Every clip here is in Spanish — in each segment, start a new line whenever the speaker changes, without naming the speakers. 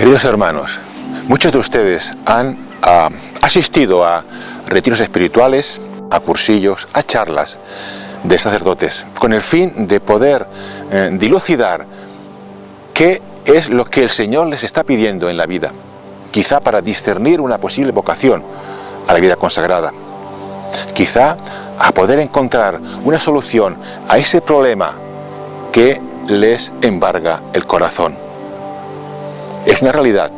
Queridos hermanos, muchos de ustedes han asistido a retiros espirituales, a cursillos, a charlas de sacerdotes, con el fin de poder dilucidar qué es lo que el Señor les está pidiendo en la vida, quizá para discernir una posible vocación a la vida consagrada, quizá a poder encontrar una solución a ese problema que les embarga el corazón. Es una realidad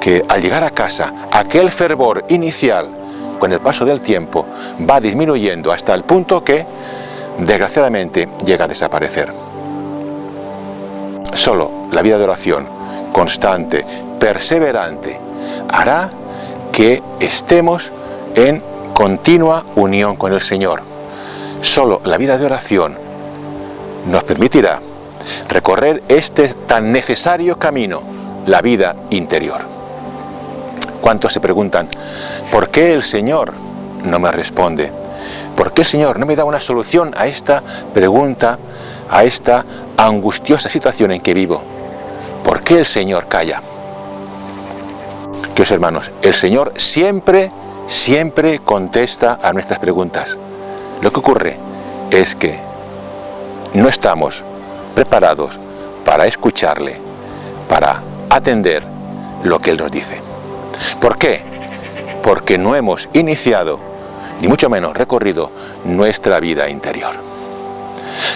que al llegar a casa, aquel fervor inicial, con el paso del tiempo, va disminuyendo hasta el punto que, desgraciadamente, llega a desaparecer. Solo la vida de oración, constante, perseverante, hará que estemos en continua unión con el Señor. Solo la vida de oración nos permitirá recorrer este tan necesario camino, la vida interior. ¿Cuántos se preguntan, ¿por qué el Señor no me responde? ¿Por qué el Señor no me da una solución a esta pregunta, a esta angustiosa situación en que vivo? ¿Por qué el Señor calla? Queridos hermanos, el Señor siempre contesta a nuestras preguntas. Lo que ocurre es que no estamos preparados para escucharle, para atender lo que Él nos dice. ¿Por qué? Porque no hemos iniciado, ni mucho menos recorrido, nuestra vida interior.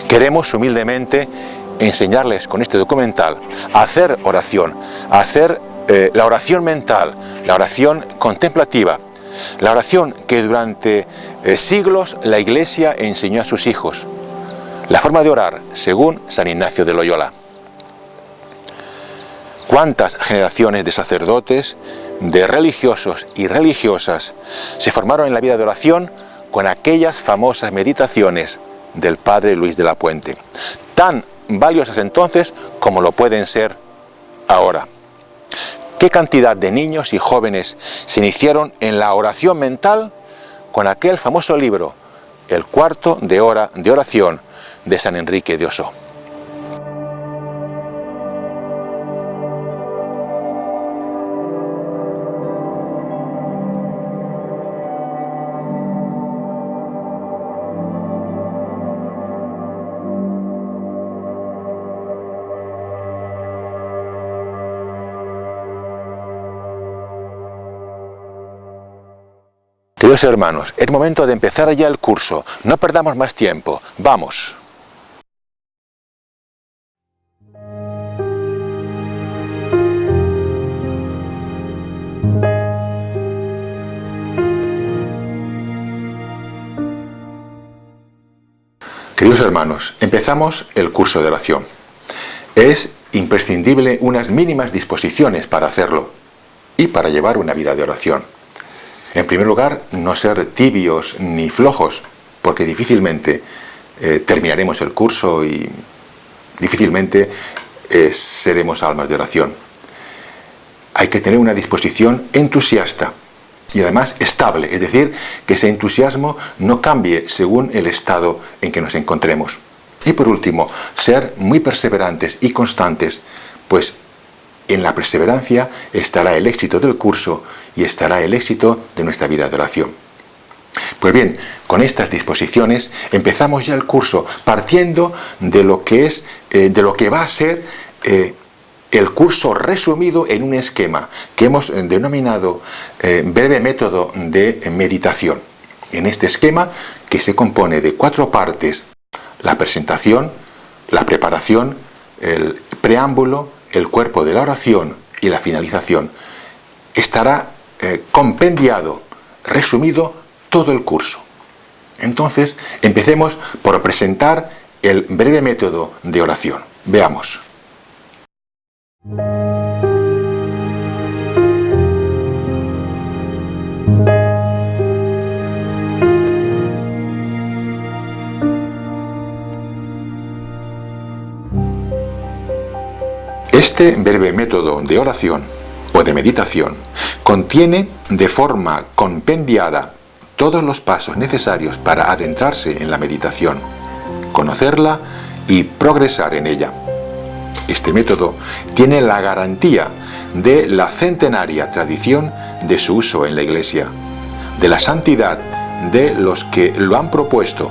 Queremos humildemente enseñarles con este documental a hacer oración, a hacer la oración mental, la oración contemplativa, la oración que durante siglos la Iglesia enseñó a sus hijos, la forma de orar según San Ignacio de Loyola. ¿Cuántas generaciones de sacerdotes, de religiosos y religiosas se formaron en la vida de oración con aquellas famosas meditaciones del Padre Luis de la Puente, tan valiosas entonces como lo pueden ser ahora? ¿Qué cantidad de niños y jóvenes se iniciaron en la oración mental con aquel famoso libro, El cuarto de hora de oración de San Enrique de Osó? Queridos hermanos, es momento de empezar ya el curso. No perdamos más tiempo. ¡Vamos! Queridos hermanos, empezamos el curso de oración. Es imprescindible unas mínimas disposiciones para hacerlo y para llevar una vida de oración. En primer lugar, no ser tibios ni flojos, porque difícilmente terminaremos el curso y difícilmente seremos almas de oración. Hay que tener una disposición entusiasta y además estable, es decir, que ese entusiasmo no cambie según el estado en que nos encontremos. Y por último, ser muy perseverantes y constantes, pues en la perseverancia estará el éxito del curso y estará el éxito de nuestra vida de oración. Pues bien, con estas disposiciones empezamos ya el curso, partiendo de lo que es, de lo que va a ser el curso resumido en un esquema que hemos denominado breve método de meditación. En este esquema, que se compone de 4 partes: la presentación, la preparación, el preámbulo, el cuerpo de la oración y la finalización, estará compendiado, resumido todo el curso. Entonces, empecemos por presentar el breve método de oración. Veamos. Este breve método de oración o de meditación contiene de forma compendiada todos los pasos necesarios para adentrarse en la meditación, conocerla y progresar en ella. Este método tiene la garantía de la centenaria tradición de su uso en la Iglesia, de la santidad de los que lo han propuesto,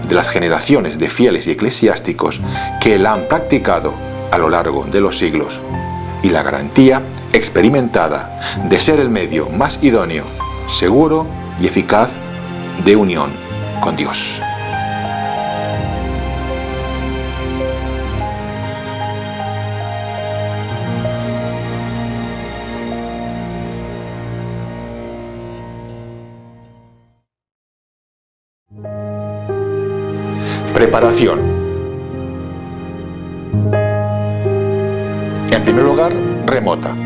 de las generaciones de fieles y eclesiásticos que la han practicado a lo largo de los siglos, y la garantía experimentada de ser el medio más idóneo, seguro y eficaz de unión con Dios. Preparación. En primer lugar, remota.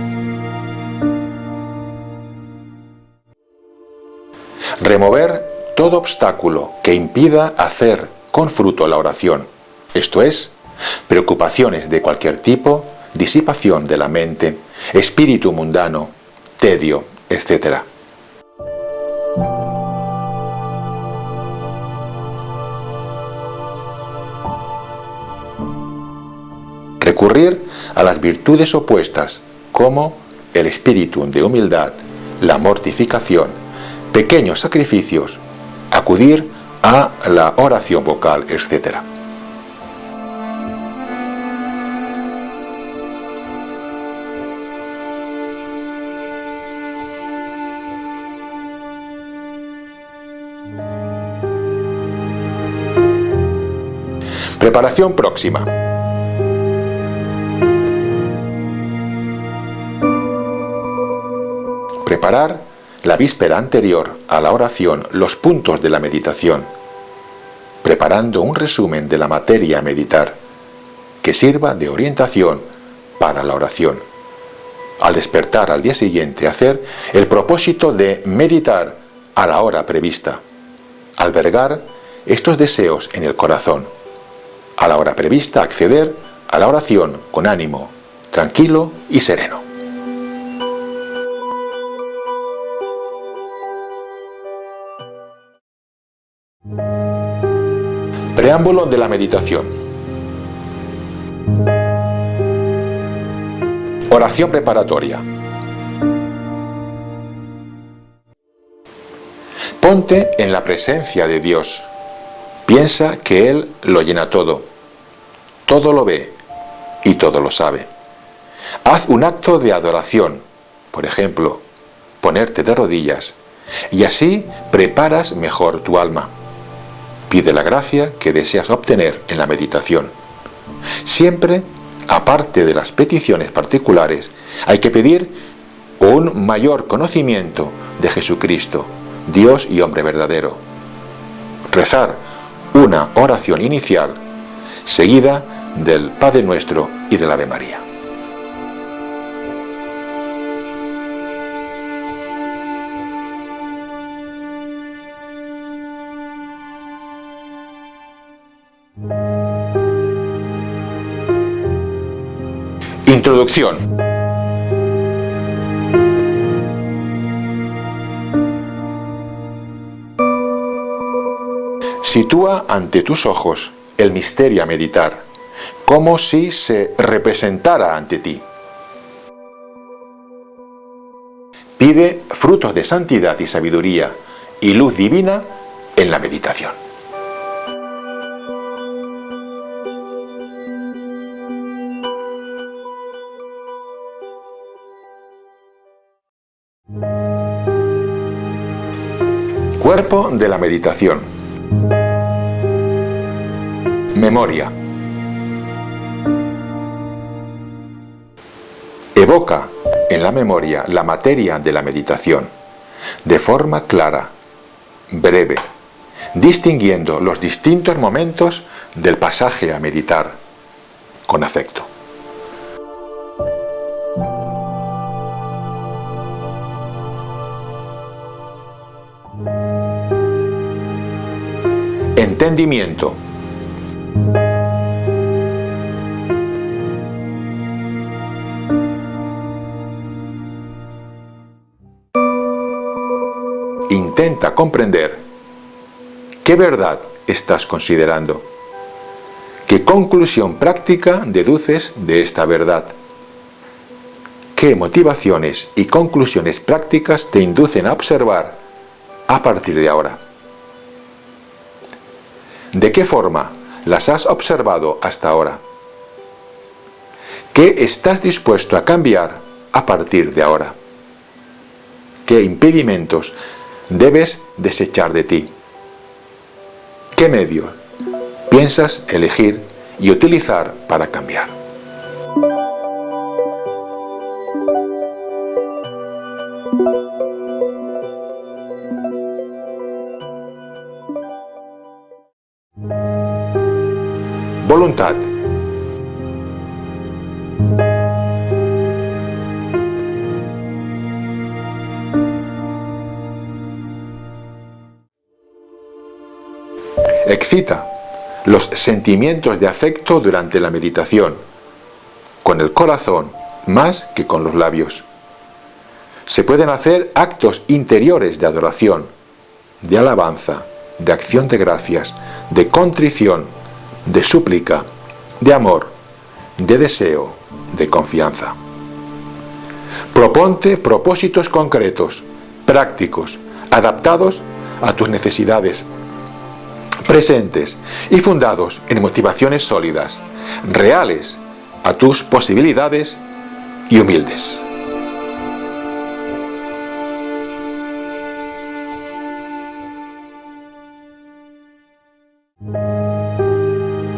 Remover todo obstáculo que impida hacer con fruto la oración, esto es, preocupaciones de cualquier tipo, disipación de la mente, espíritu mundano, tedio, etc. Recurrir a las virtudes opuestas, como el espíritu de humildad, la mortificación, pequeños sacrificios, acudir a la oración vocal, etc. Preparación próxima. Preparar la víspera anterior a la oración los puntos de la meditación, preparando un resumen de la materia a meditar, que sirva de orientación para la oración. Al despertar al día siguiente, hacer el propósito de meditar a la hora prevista, albergar estos deseos en el corazón. A la hora prevista, acceder a la oración con ánimo, tranquilo y sereno. Preámbulo de la meditación. Oración preparatoria. Ponte en la presencia de Dios. Piensa que Él lo llena todo. Todo lo ve y todo lo sabe. Haz un acto de adoración, por ejemplo, ponerte de rodillas, y así preparas mejor tu alma. Pide la gracia que deseas obtener en la meditación. Siempre, aparte de las peticiones particulares, hay que pedir un mayor conocimiento de Jesucristo, Dios y hombre verdadero. Rezar una oración inicial, seguida del Padre Nuestro y del Ave María. Introducción. Sitúa ante tus ojos el misterio a meditar, como si se representara ante ti. Pide frutos de santidad y sabiduría y luz divina en la meditación. Cuerpo de la meditación. Memoria. Evoca en la memoria la materia de la meditación, de forma clara, breve, distinguiendo los distintos momentos del pasaje a meditar, con afecto. Entendimiento. Intenta comprender qué verdad estás considerando, ¿Qué conclusión práctica deduces de esta verdad? ¿Qué motivaciones y conclusiones prácticas te inducen a observar a partir de ahora? ¿De qué forma las has observado hasta ahora? ¿Qué estás dispuesto a cambiar a partir de ahora? ¿Qué impedimentos debes desechar de ti? ¿Qué medios piensas elegir y utilizar para cambiar? Voluntad. Excita los sentimientos de afecto durante la meditación, con el corazón más que con los labios. Se pueden hacer actos interiores de adoración, de alabanza, de acción de gracias, de contrición, de súplica, de amor, de deseo, de confianza. Proponte propósitos concretos, prácticos, adaptados a tus necesidades presentes y fundados en motivaciones sólidas, reales a tus posibilidades y humildes.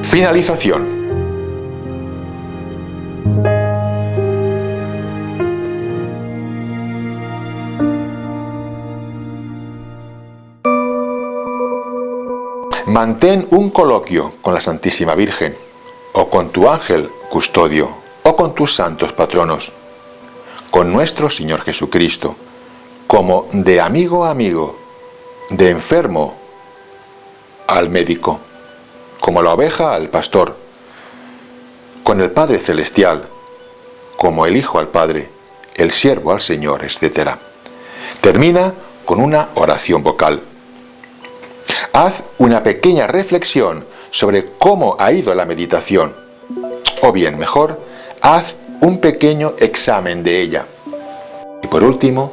Finalización. Mantén un coloquio con la Santísima Virgen, o con tu ángel custodio, o con tus santos patronos, con nuestro Señor Jesucristo, como de amigo a amigo, de enfermo al médico, como la oveja al pastor, con el Padre Celestial, como el Hijo al Padre, el siervo al Señor, etc. Termina con una oración vocal. Haz una pequeña reflexión sobre cómo ha ido la meditación, o bien, mejor, haz un pequeño examen de ella. Y por último,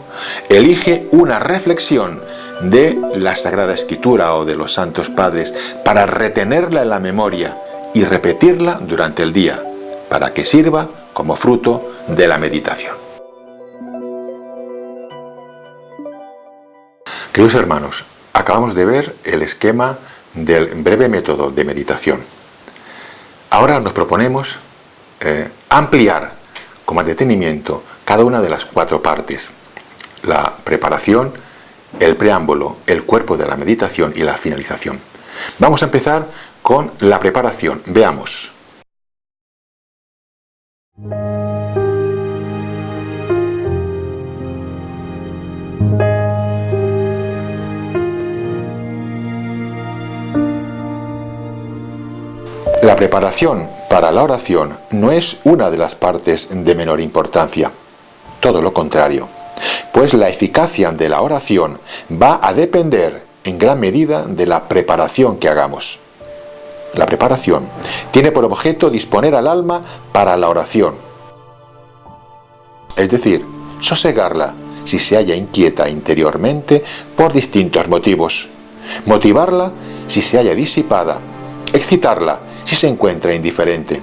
elige una reflexión de la Sagrada Escritura o de los Santos Padres para retenerla en la memoria y repetirla durante el día, para que sirva como fruto de la meditación. Queridos hermanos, acabamos de ver el esquema del breve método de meditación. Ahora nos proponemos ampliar con más detenimiento cada una de las 4 partes: la preparación, el preámbulo, el cuerpo de la meditación y la finalización. Vamos a empezar con la preparación. Veamos. La preparación para la oración no es una de las partes de menor importancia, todo lo contrario, pues la eficacia de la oración va a depender en gran medida de la preparación que hagamos. La preparación tiene por objeto disponer al alma para la oración, es decir, sosegarla si se halla inquieta interiormente por distintos motivos, motivarla si se halla disipada, excitarla si se encuentra indiferente.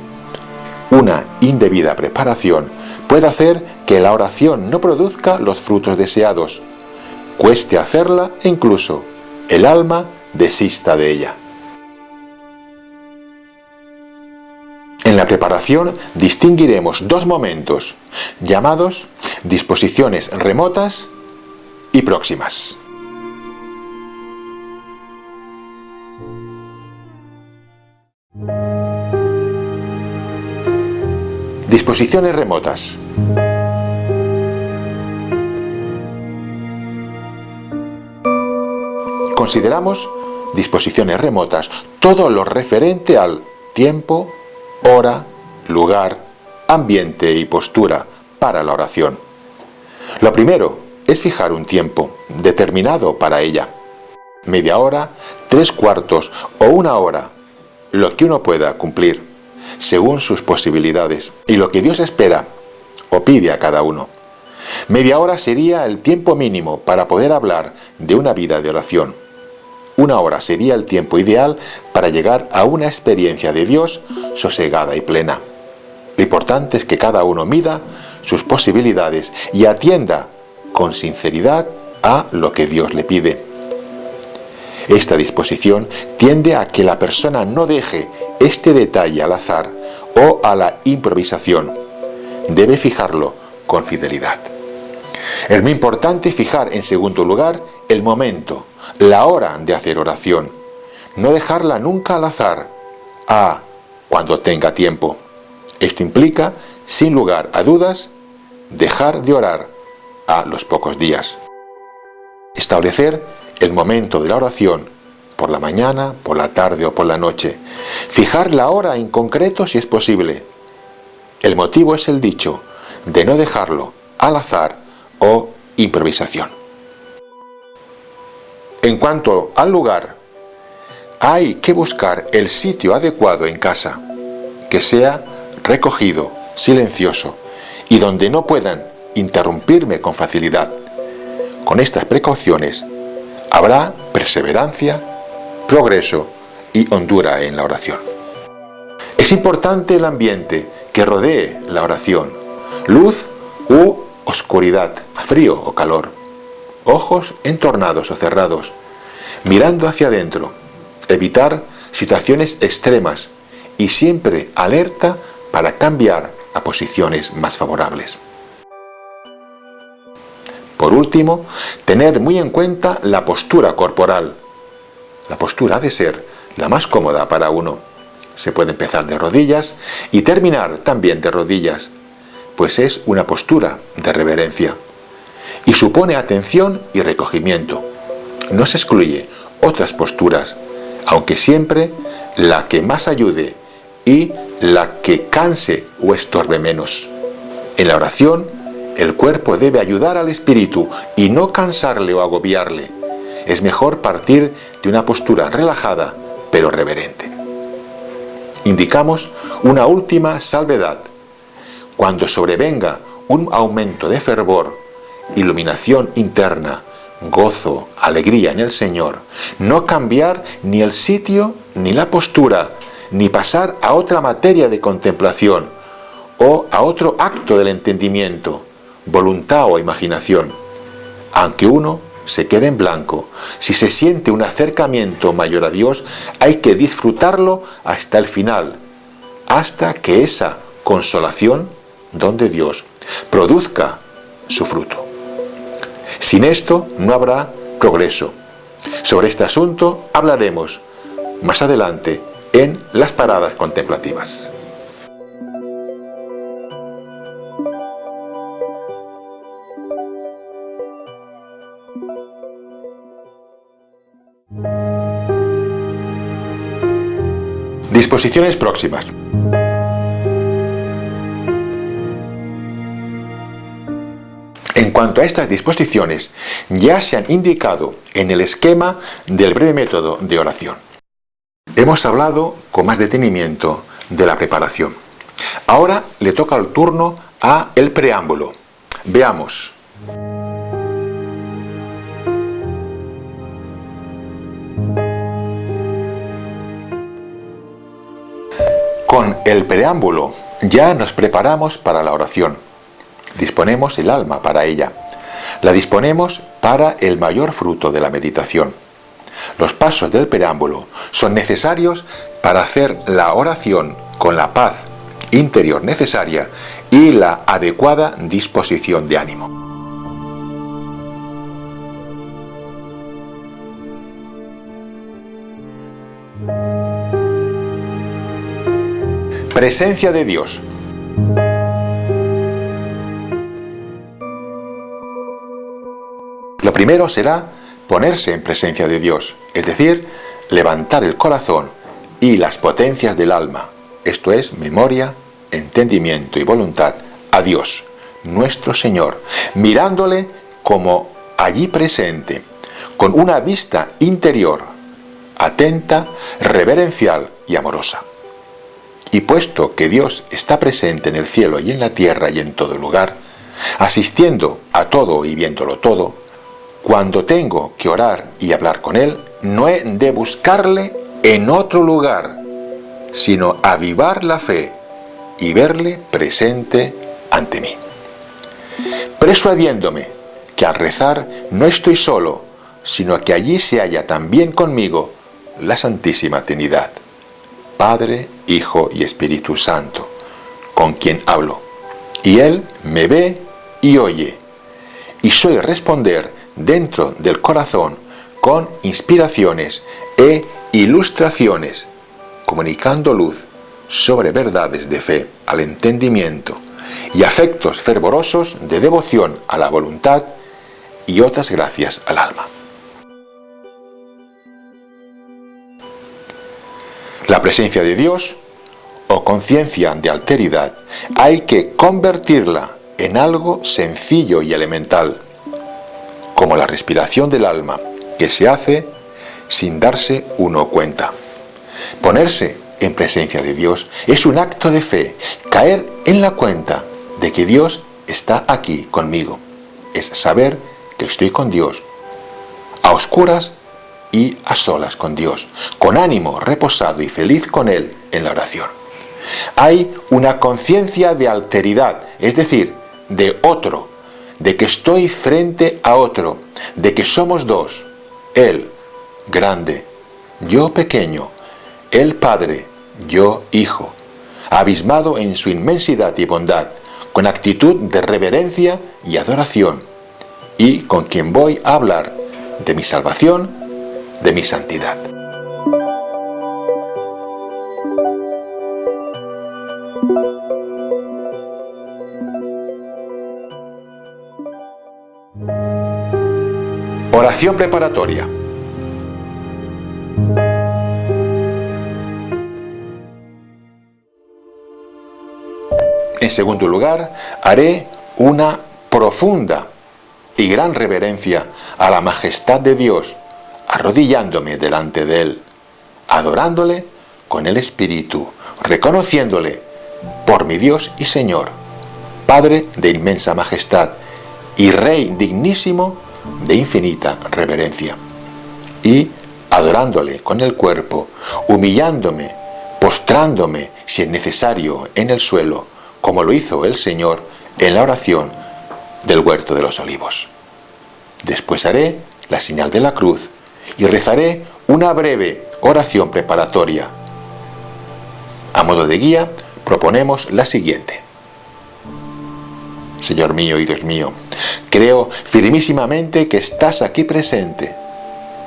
Una indebida preparación puede hacer que la oración no produzca los frutos deseados, cueste hacerla e incluso el alma desista de ella. En la preparación distinguiremos 2 momentos, llamados disposiciones remotas y próximas. Disposiciones remotas. Consideramos disposiciones remotas todo lo referente al tiempo, hora, lugar, ambiente y postura para la oración. Lo primero es fijar un tiempo determinado para ella. Media hora, 3/4 o 1 hora, lo que uno pueda cumplir, según sus posibilidades y lo que Dios espera o pide a cada uno. Media hora sería el tiempo mínimo para poder hablar de una vida de oración. 1 hora sería el tiempo ideal para llegar a una experiencia de Dios sosegada y plena. Lo importante es que cada uno mida sus posibilidades y atienda con sinceridad a lo que Dios le pide. Esta disposición tiende a que la persona no deje este detalle al azar o a la improvisación. Debe fijarlo con fidelidad. Es muy importante fijar en segundo lugar el momento, la hora de hacer oración. No dejarla nunca al azar, cuando tenga tiempo. Esto implica, sin lugar a dudas, dejar de orar a los pocos días. Establecer el momento de la oración, por la mañana, por la tarde o por la noche. Fijar la hora en concreto si es posible. El motivo es el dicho, de no dejarlo al azar o improvisación. En cuanto al lugar, hay que buscar el sitio adecuado en casa, que sea recogido, silencioso y donde no puedan interrumpirme con facilidad. Con estas precauciones habrá perseverancia, progreso y hondura en la oración. Es importante el ambiente que rodee la oración, luz u oscuridad, frío o calor, ojos entornados o cerrados, mirando hacia adentro, evitar situaciones extremas y siempre alerta para cambiar a posiciones más favorables. Por último, tener muy en cuenta la postura corporal. La postura ha de ser la más cómoda para uno. Se puede empezar de rodillas y terminar también de rodillas, pues es una postura de reverencia y supone atención y recogimiento. No se excluye otras posturas, aunque siempre la que más ayude y la que canse o estorbe menos. En la oración, el cuerpo debe ayudar al espíritu y no cansarle o agobiarle. Es mejor partir de una postura relajada, pero reverente. Indicamos una última salvedad. Cuando sobrevenga un aumento de fervor, iluminación interna, gozo, alegría en el Señor, no cambiar ni el sitio ni la postura, ni pasar a otra materia de contemplación o a otro acto del entendimiento, voluntad o imaginación. Aunque uno se quede en blanco, si se siente un acercamiento mayor a Dios, hay que disfrutarlo hasta el final, hasta que esa consolación, don de Dios, produzca su fruto. Sin esto no habrá progreso. Sobre este asunto hablaremos más adelante en las paradas contemplativas. Disposiciones próximas. En cuanto a estas disposiciones, ya se han indicado en el esquema del breve método de oración. Hemos hablado con más detenimiento de la preparación. Ahora le toca el turno a el preámbulo. Veamos. Con el preámbulo ya nos preparamos para la oración. Disponemos el alma para ella. La disponemos para el mayor fruto de la meditación. Los pasos del preámbulo son necesarios para hacer la oración con la paz interior necesaria y la adecuada disposición de ánimo. Presencia de Dios. Lo primero será ponerse en presencia de Dios, es decir, levantar el corazón y las potencias del alma, esto es, memoria, entendimiento y voluntad, a Dios, nuestro Señor, mirándole como allí presente, con una vista interior, atenta, reverencial y amorosa. Y puesto que Dios está presente en el cielo y en la tierra y en todo lugar, asistiendo a todo y viéndolo todo, cuando tengo que orar y hablar con Él, no he de buscarle en otro lugar, sino avivar la fe y verle presente ante mí. Persuadiéndome que al rezar no estoy solo, sino que allí se halla también conmigo la Santísima Trinidad, Padre, Hijo y Espíritu Santo, con quien hablo, y Él me ve y oye, y suele responder dentro del corazón con inspiraciones e ilustraciones, comunicando luz sobre verdades de fe al entendimiento y afectos fervorosos de devoción a la voluntad y otras gracias al alma. La presencia de Dios o conciencia de alteridad hay que convertirla en algo sencillo y elemental, como la respiración del alma, que se hace sin darse uno cuenta. Ponerse en presencia de Dios es un acto de fe, caer en la cuenta de que Dios está aquí conmigo. Es saber que estoy con Dios, a oscuras y a solas con Dios, con ánimo reposado y feliz con Él en la oración. Hay una conciencia de alteridad, es decir, de otro, de que estoy frente a otro, de que somos dos, Él grande, yo pequeño, Él Padre, yo Hijo, abismado en su inmensidad y bondad, con actitud de reverencia y adoración, y con quien voy a hablar de mi salvación, de mi santidad. Oración preparatoria. En segundo lugar, haré una profunda y gran reverencia a la majestad de Dios, arrodillándome delante de Él, adorándole con el Espíritu, reconociéndole por mi Dios y Señor, Padre de inmensa majestad y Rey dignísimo de infinita reverencia, y adorándole con el cuerpo, humillándome, postrándome, si es necesario, en el suelo, como lo hizo el Señor en la oración del Huerto de los Olivos. Después haré la señal de la cruz y rezaré una breve oración preparatoria. A modo de guía, proponemos la siguiente. Señor mío y Dios mío, creo firmísimamente que estás aquí presente.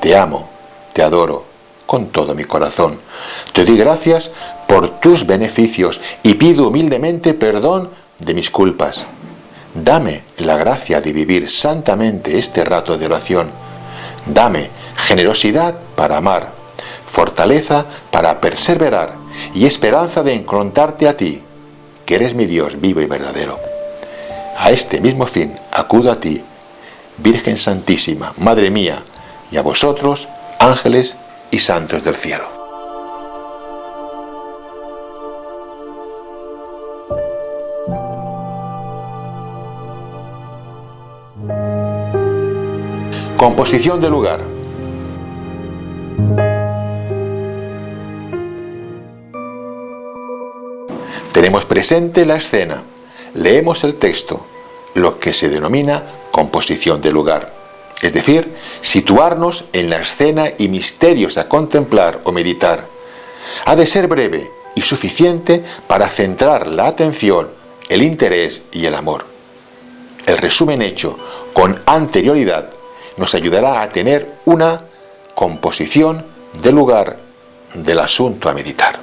Te amo, te adoro con todo mi corazón. Te doy gracias por tus beneficios y pido humildemente perdón de mis culpas. Dame la gracia de vivir santamente este rato de oración. Dame generosidad para amar, fortaleza para perseverar y esperanza de encontrarte a ti, que eres mi Dios vivo y verdadero. A este mismo fin acudo a ti, Virgen Santísima, Madre mía, y a vosotros, ángeles y santos del cielo. Composición del lugar. Tenemos presente la escena, leemos el texto, lo que se denomina composición del lugar, es decir, situarnos en la escena y misterios a contemplar o meditar. Ha de ser breve y suficiente para centrar la atención, el interés y el amor. El resumen hecho con anterioridad nos ayudará a tener una composición del lugar del asunto a meditar.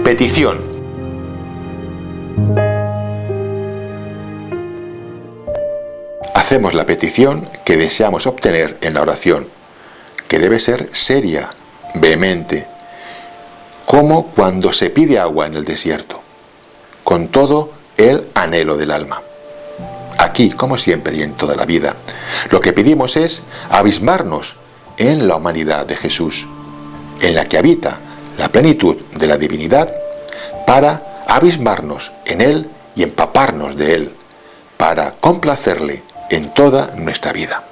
Petición. Hacemos la petición que deseamos obtener en la oración, que debe ser seria, vehemente, como cuando se pide agua en el desierto, con todo el anhelo del alma. aquí como siempre y en toda la vida. Lo que pedimos es abismarnos en la humanidad de Jesús, en la que habita la plenitud de la divinidad, para abismarnos en Él y empaparnos de Él, para complacerle en toda nuestra vida.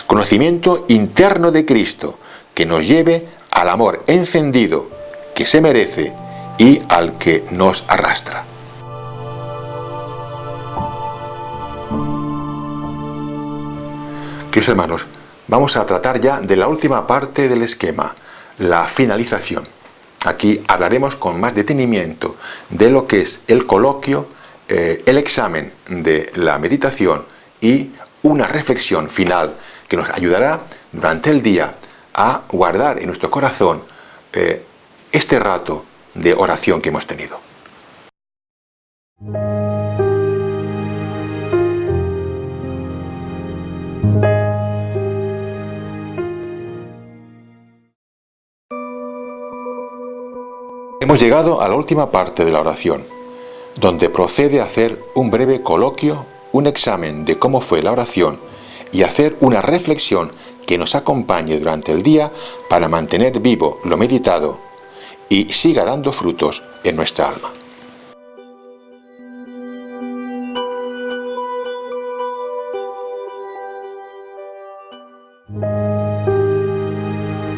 Conocimiento interno de Cristo que nos lleve al amor encendido que se merece y al que nos arrastra. Queridos hermanos, vamos a tratar ya de la última parte del esquema, la finalización. Aquí hablaremos con más detenimiento de lo que es el coloquio, el examen de la meditación y una reflexión final que nos ayudará durante el día a guardar en nuestro corazón este rato de oración que hemos tenido. Hemos llegado a la última parte de la oración, donde procede a hacer un breve coloquio, un examen de cómo fue la oración y hacer una reflexión que nos acompañe durante el día para mantener vivo lo meditado y siga dando frutos en nuestra alma.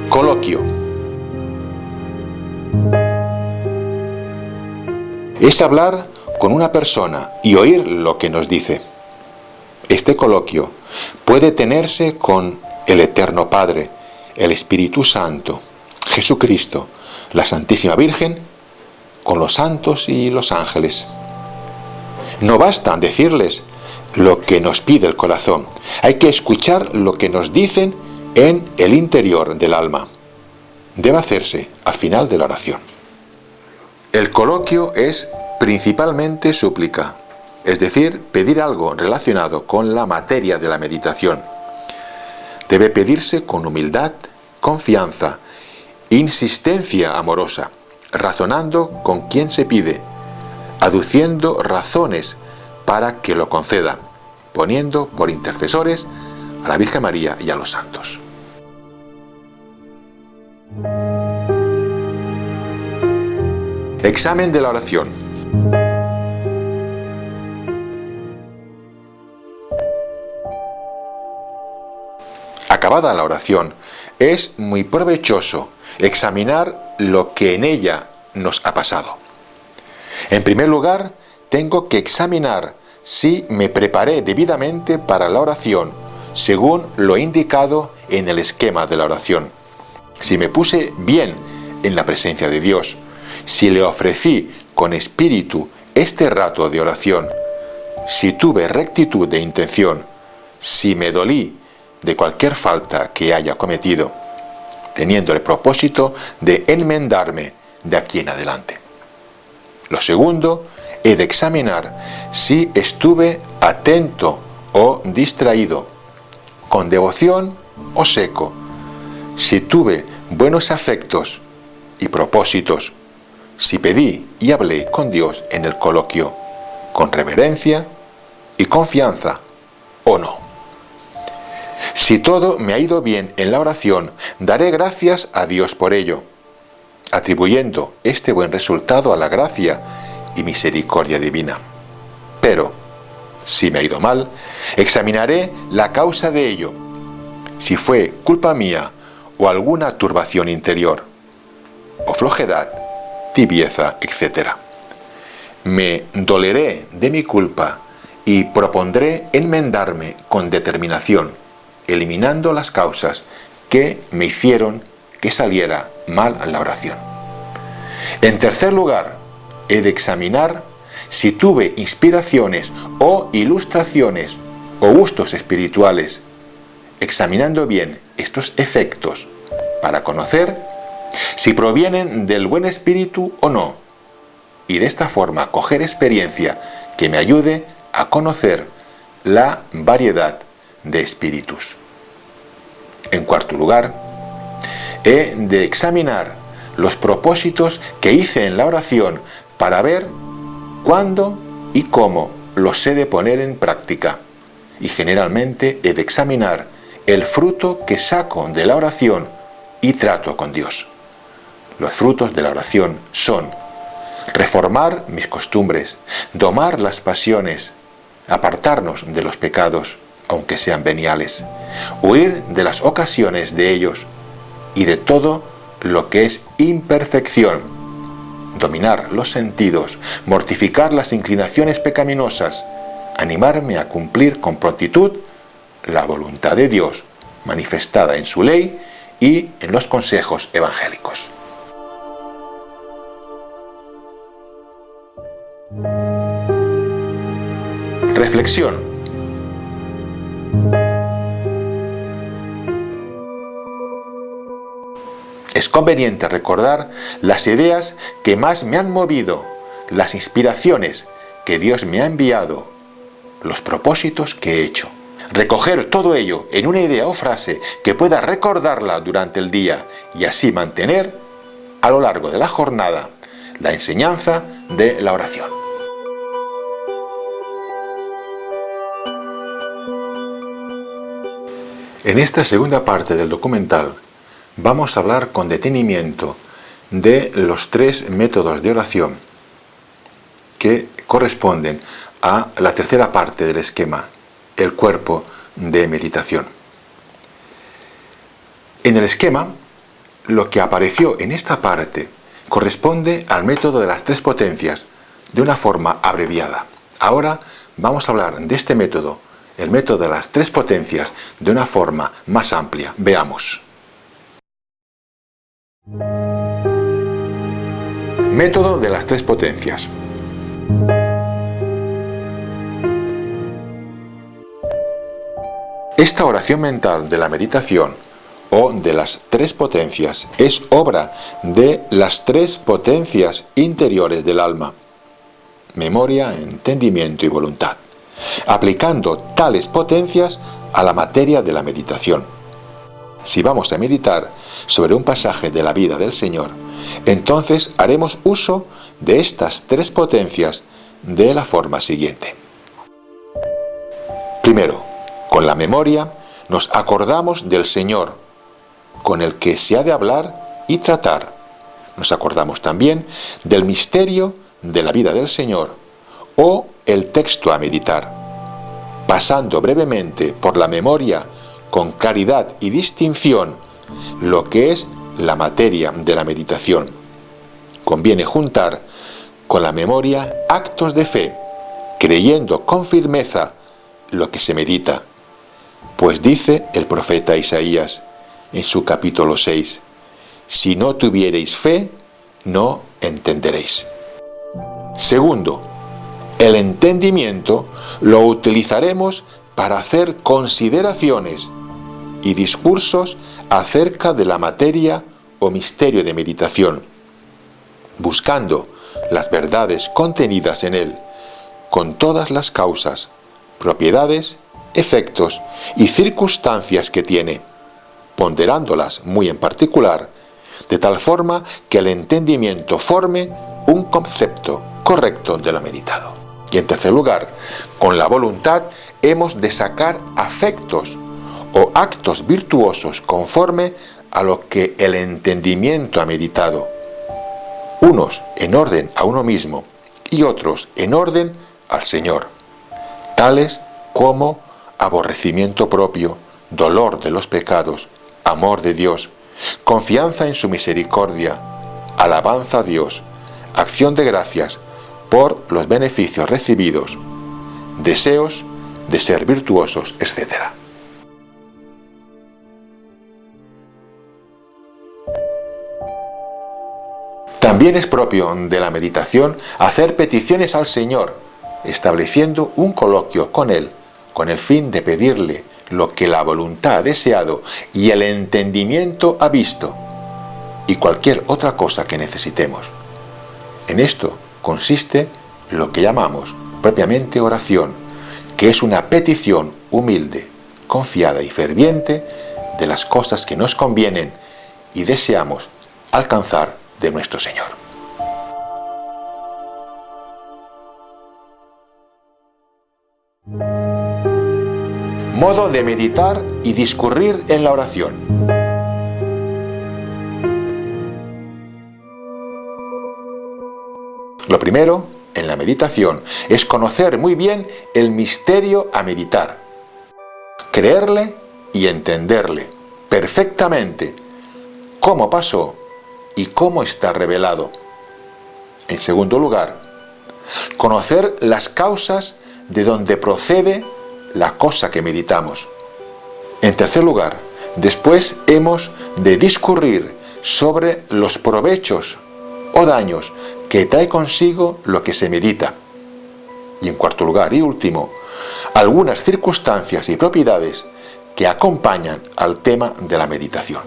Coloquio. Es hablar con una persona y oír lo que nos dice. Este coloquio puede tenerse con el Eterno Padre, el Espíritu Santo, Jesucristo, la Santísima Virgen, con los santos y los ángeles. No basta decirles lo que nos pide el corazón, hay que escuchar lo que nos dicen en el interior del alma. Debe hacerse al final de la oración. El coloquio es principalmente súplica, es decir, pedir algo relacionado con la materia de la meditación. Debe pedirse con humildad, confianza, insistencia amorosa, razonando con quien se pide, aduciendo razones para que lo conceda, poniendo por intercesores a la Virgen María y a los santos. Examen de la oración. Acabada la oración, es muy provechoso examinar lo que en ella nos ha pasado. En primer lugar, tengo que examinar si me preparé debidamente para la oración, según lo indicado en el esquema de la oración. Si me puse bien en la presencia de Dios, si le ofrecí con espíritu este rato de oración, si tuve rectitud de intención, si me dolí de cualquier falta que haya cometido, teniendo el propósito de enmendarme de aquí en adelante. Lo segundo, he de examinar si estuve atento o distraído, con devoción o seco, si tuve buenos afectos y propósitos, si pedí y hablé con Dios en el coloquio, con reverencia y confianza o no. Si todo me ha ido bien en la oración, daré gracias a Dios por ello, atribuyendo este buen resultado a la gracia y misericordia divina. Pero, si me ha ido mal, examinaré la causa de ello, si fue culpa mía o alguna turbación interior, o flojedad, tibieza, etc. Me doleré de mi culpa y propondré enmendarme con determinación, eliminando las causas que me hicieron que saliera mal la oración. En tercer lugar, he de examinar si tuve inspiraciones o ilustraciones o gustos espirituales, examinando bien estos efectos para conocer si provienen del buen espíritu o no, y de esta forma coger experiencia que me ayude a conocer la variedad de espíritus. En cuarto lugar, he de examinar los propósitos que hice en la oración para ver cuándo y cómo los he de poner en práctica y generalmente he de examinar el fruto que saco de la oración y trato con Dios. Los frutos de la oración son reformar mis costumbres, domar las pasiones, apartarnos de los pecados, aunque sean veniales, huir de las ocasiones de ellos y de todo lo que es imperfección, dominar los sentidos, mortificar las inclinaciones pecaminosas, animarme a cumplir con prontitud la voluntad de Dios manifestada en su ley y en los consejos evangélicos. Reflexión. Es conveniente recordar las ideas que más me han movido, las inspiraciones que Dios me ha enviado, los propósitos que he hecho. Recoger todo ello en una idea o frase que pueda recordarla durante el día y así mantener a lo largo de la jornada la enseñanza de la oración. En esta segunda parte del documental vamos a hablar con detenimiento de los 3 métodos de oración que corresponden a la tercera parte del esquema, el cuerpo de meditación. En el esquema, lo que apareció en esta parte corresponde al método de las 3 potencias de una forma abreviada. Ahora vamos a hablar de este método, el método de las 3 potencias, de una forma más amplia. Veamos. Método de las 3 potencias. Esta oración mental de la meditación o de las 3 potencias es obra de las 3 potencias interiores del alma: memoria, entendimiento y voluntad, aplicando tales potencias a la materia de la meditación. Si vamos a meditar sobre un pasaje de la vida del Señor, entonces haremos uso de estas 3 potencias de la forma siguiente. Primero, con la memoria nos acordamos del Señor, con el que se ha de hablar y tratar. Nos acordamos también del misterio de la vida del Señor o el texto a meditar, pasando brevemente por la memoria con claridad y distinción lo que es la materia de la meditación. Conviene juntar con la memoria actos de fe, creyendo con firmeza lo que se medita, pues dice el profeta Isaías en su capítulo 6, si no tuviereis fe, no entenderéis. Segundo, el entendimiento lo utilizaremos para hacer consideraciones y discursos acerca de la materia o misterio de meditación, buscando las verdades contenidas en él, con todas las causas, propiedades, efectos y circunstancias que tiene, ponderándolas muy en particular, de tal forma que el entendimiento forme un concepto correcto de lo meditado. Y en tercer lugar, con la voluntad hemos de sacar afectos o actos virtuosos conforme a lo que el entendimiento ha meditado, unos en orden a uno mismo y otros en orden al Señor, tales como aborrecimiento propio, dolor de los pecados, amor de Dios, confianza en su misericordia, alabanza a Dios, acción de gracias por los beneficios recibidos, deseos de ser virtuosos, etc. También es propio de la meditación hacer peticiones al Señor, estableciendo un coloquio con Él, con el fin de pedirle lo que la voluntad ha deseado y el entendimiento ha visto, y cualquier otra cosa que necesitemos. En esto consiste lo que llamamos propiamente oración, que es una petición humilde, confiada y ferviente de las cosas que nos convienen y deseamos alcanzar de nuestro Señor. Modo de meditar y discurrir en la oración. Lo primero, en la meditación, es conocer muy bien el misterio a meditar, creerle y entenderle perfectamente cómo pasó y cómo está revelado. En segundo lugar, conocer las causas de donde procede la cosa que meditamos. En tercer lugar, después hemos de discurrir sobre los provechos o daños que trae consigo lo que se medita. Y en cuarto lugar y último, algunas circunstancias y propiedades que acompañan al tema de la meditación.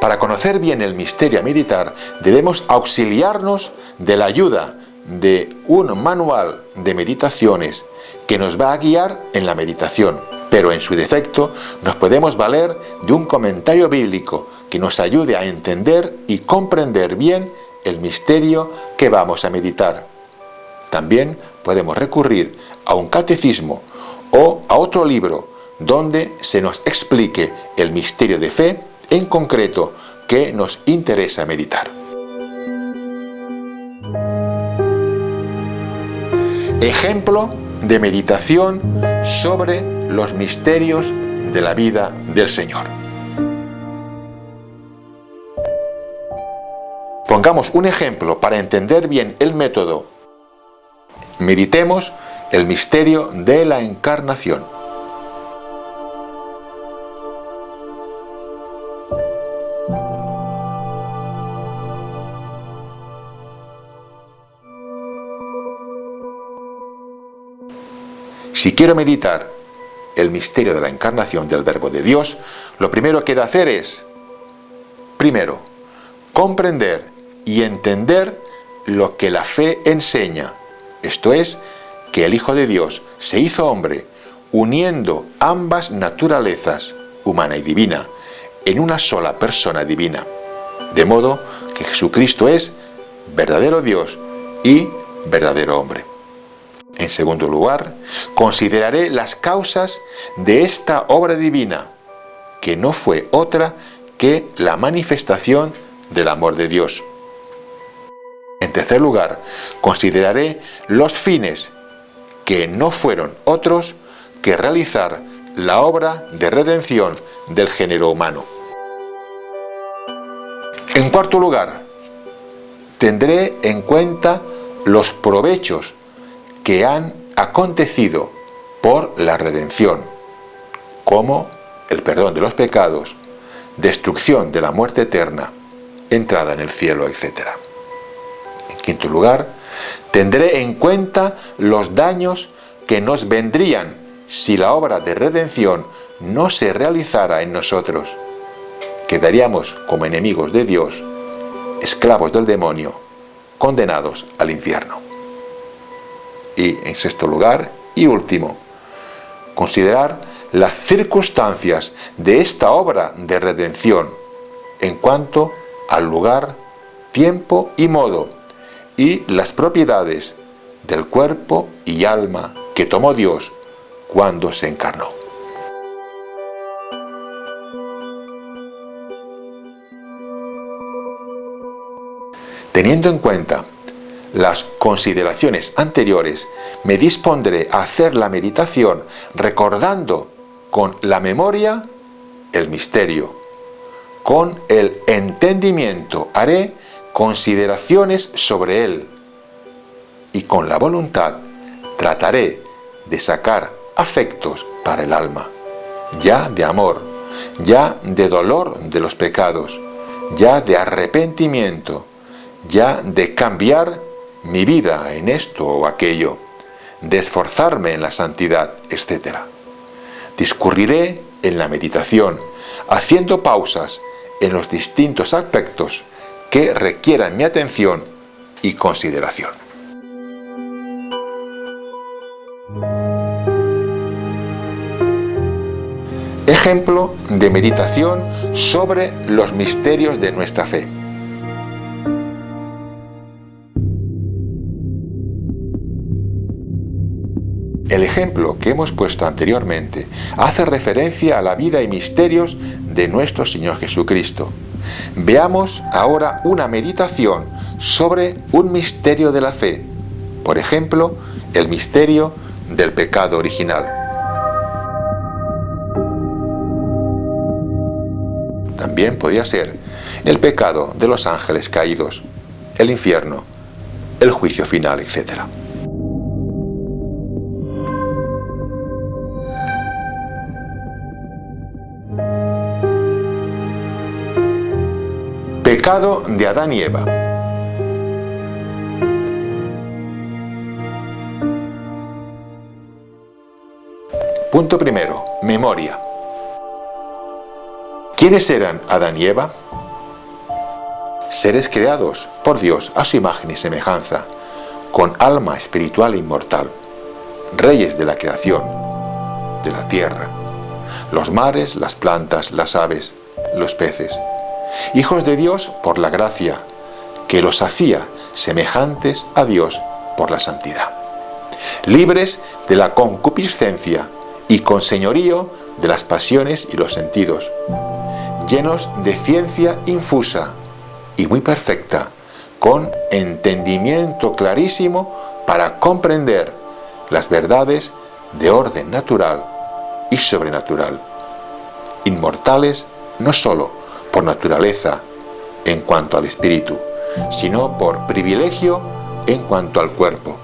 Para conocer bien el misterio a meditar, debemos auxiliarnos de la ayuda de un manual de meditaciones que nos va a guiar en la meditación, pero en su defecto nos podemos valer de un comentario bíblico que nos ayude a entender y comprender bien el misterio que vamos a meditar. También podemos recurrir a un catecismo o a otro libro donde se nos explique el misterio de fe en concreto que nos interesa meditar. Ejemplo de meditación sobre los misterios de la vida del Señor. Pongamos un ejemplo para entender bien el método. Meditemos el misterio de la Encarnación. Si quiero meditar el misterio de la encarnación del Verbo de Dios, lo primero que he de hacer es, primero, comprender y entender lo que la fe enseña, esto es, que el Hijo de Dios se hizo hombre, uniendo ambas naturalezas, humana y divina, en una sola persona divina, de modo que Jesucristo es verdadero Dios y verdadero hombre. En segundo lugar, consideraré las causas de esta obra divina, que no fue otra que la manifestación del amor de Dios. En tercer lugar, consideraré los fines, que no fueron otros que realizar la obra de redención del género humano. En cuarto lugar, tendré en cuenta los provechos que han acontecido por la redención, como el perdón de los pecados, destrucción de la muerte eterna, entrada en el cielo, etc. En quinto lugar, tendré en cuenta los daños que nos vendrían si la obra de redención no se realizara en nosotros. Quedaríamos como enemigos de Dios, esclavos del demonio, condenados al infierno. Y en sexto lugar y último, considerar las circunstancias de esta obra de redención en cuanto al lugar, tiempo y modo, y las propiedades del cuerpo y alma que tomó Dios cuando se encarnó. Teniendo en cuenta las consideraciones anteriores, me dispondré a hacer la meditación recordando con la memoria el misterio. Con el entendimiento haré consideraciones sobre él y con la voluntad trataré de sacar afectos para el alma, ya de amor, ya de dolor de los pecados, ya de arrepentimiento, ya de cambiar mi vida en esto o aquello, de esforzarme en la santidad, etc. Discurriré en la meditación, haciendo pausas en los distintos aspectos que requieran mi atención y consideración. Ejemplo de meditación sobre los misterios de nuestra fe. El ejemplo que hemos puesto anteriormente hace referencia a la vida y misterios de nuestro Señor Jesucristo. Veamos ahora una meditación sobre un misterio de la fe, por ejemplo, el misterio del pecado original. También podría ser el pecado de los ángeles caídos, el infierno, el juicio final, etc. Pecado de Adán y Eva. Punto primero, memoria. ¿Quiénes eran Adán y Eva? Seres creados por Dios a su imagen y semejanza, con alma espiritual e inmortal, reyes de la creación, de la tierra, los mares, las plantas, las aves, los peces, hijos de Dios por la gracia, que los hacía semejantes a Dios por la santidad, libres de la concupiscencia y con señorío de las pasiones y los sentidos, llenos de ciencia infusa y muy perfecta, con entendimiento clarísimo para comprender las verdades de orden natural y sobrenatural, inmortales no sólo por naturaleza en cuanto al espíritu, sino por privilegio en cuanto al cuerpo,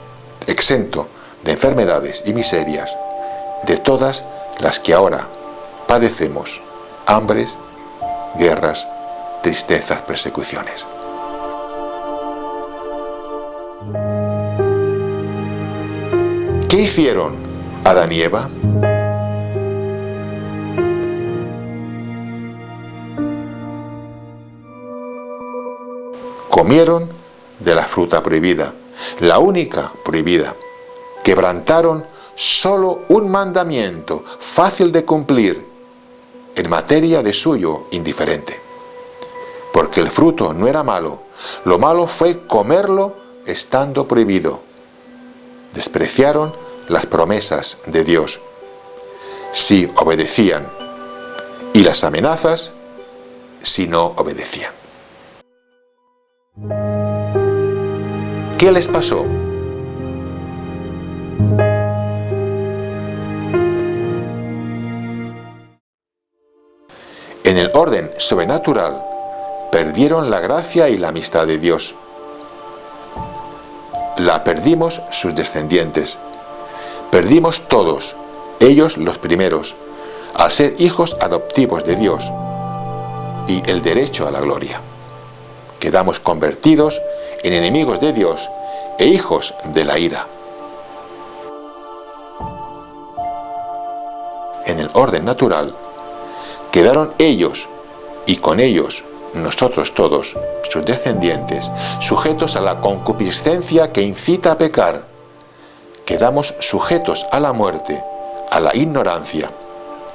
exento de enfermedades y miserias, de todas las que ahora padecemos, hambres, guerras, tristezas, persecuciones. ¿Qué hicieron Adán y Eva? Comieron de la fruta prohibida, la única prohibida. Quebrantaron solo un mandamiento fácil de cumplir en materia de suyo indiferente. Porque el fruto no era malo, lo malo fue comerlo estando prohibido. Despreciaron las promesas de Dios si obedecían y las amenazas si no obedecían. ¿Qué les pasó? En el orden sobrenatural, perdieron la gracia y la amistad de Dios. La perdimos sus descendientes. Perdimos todos, ellos los primeros, al ser hijos adoptivos de Dios y el derecho a la gloria. Quedamos convertidos en enemigos de Dios e hijos de la ira. En el orden natural, quedaron ellos y con ellos nosotros todos, sus descendientes, sujetos a la concupiscencia que incita a pecar. Quedamos sujetos a la muerte, a la ignorancia,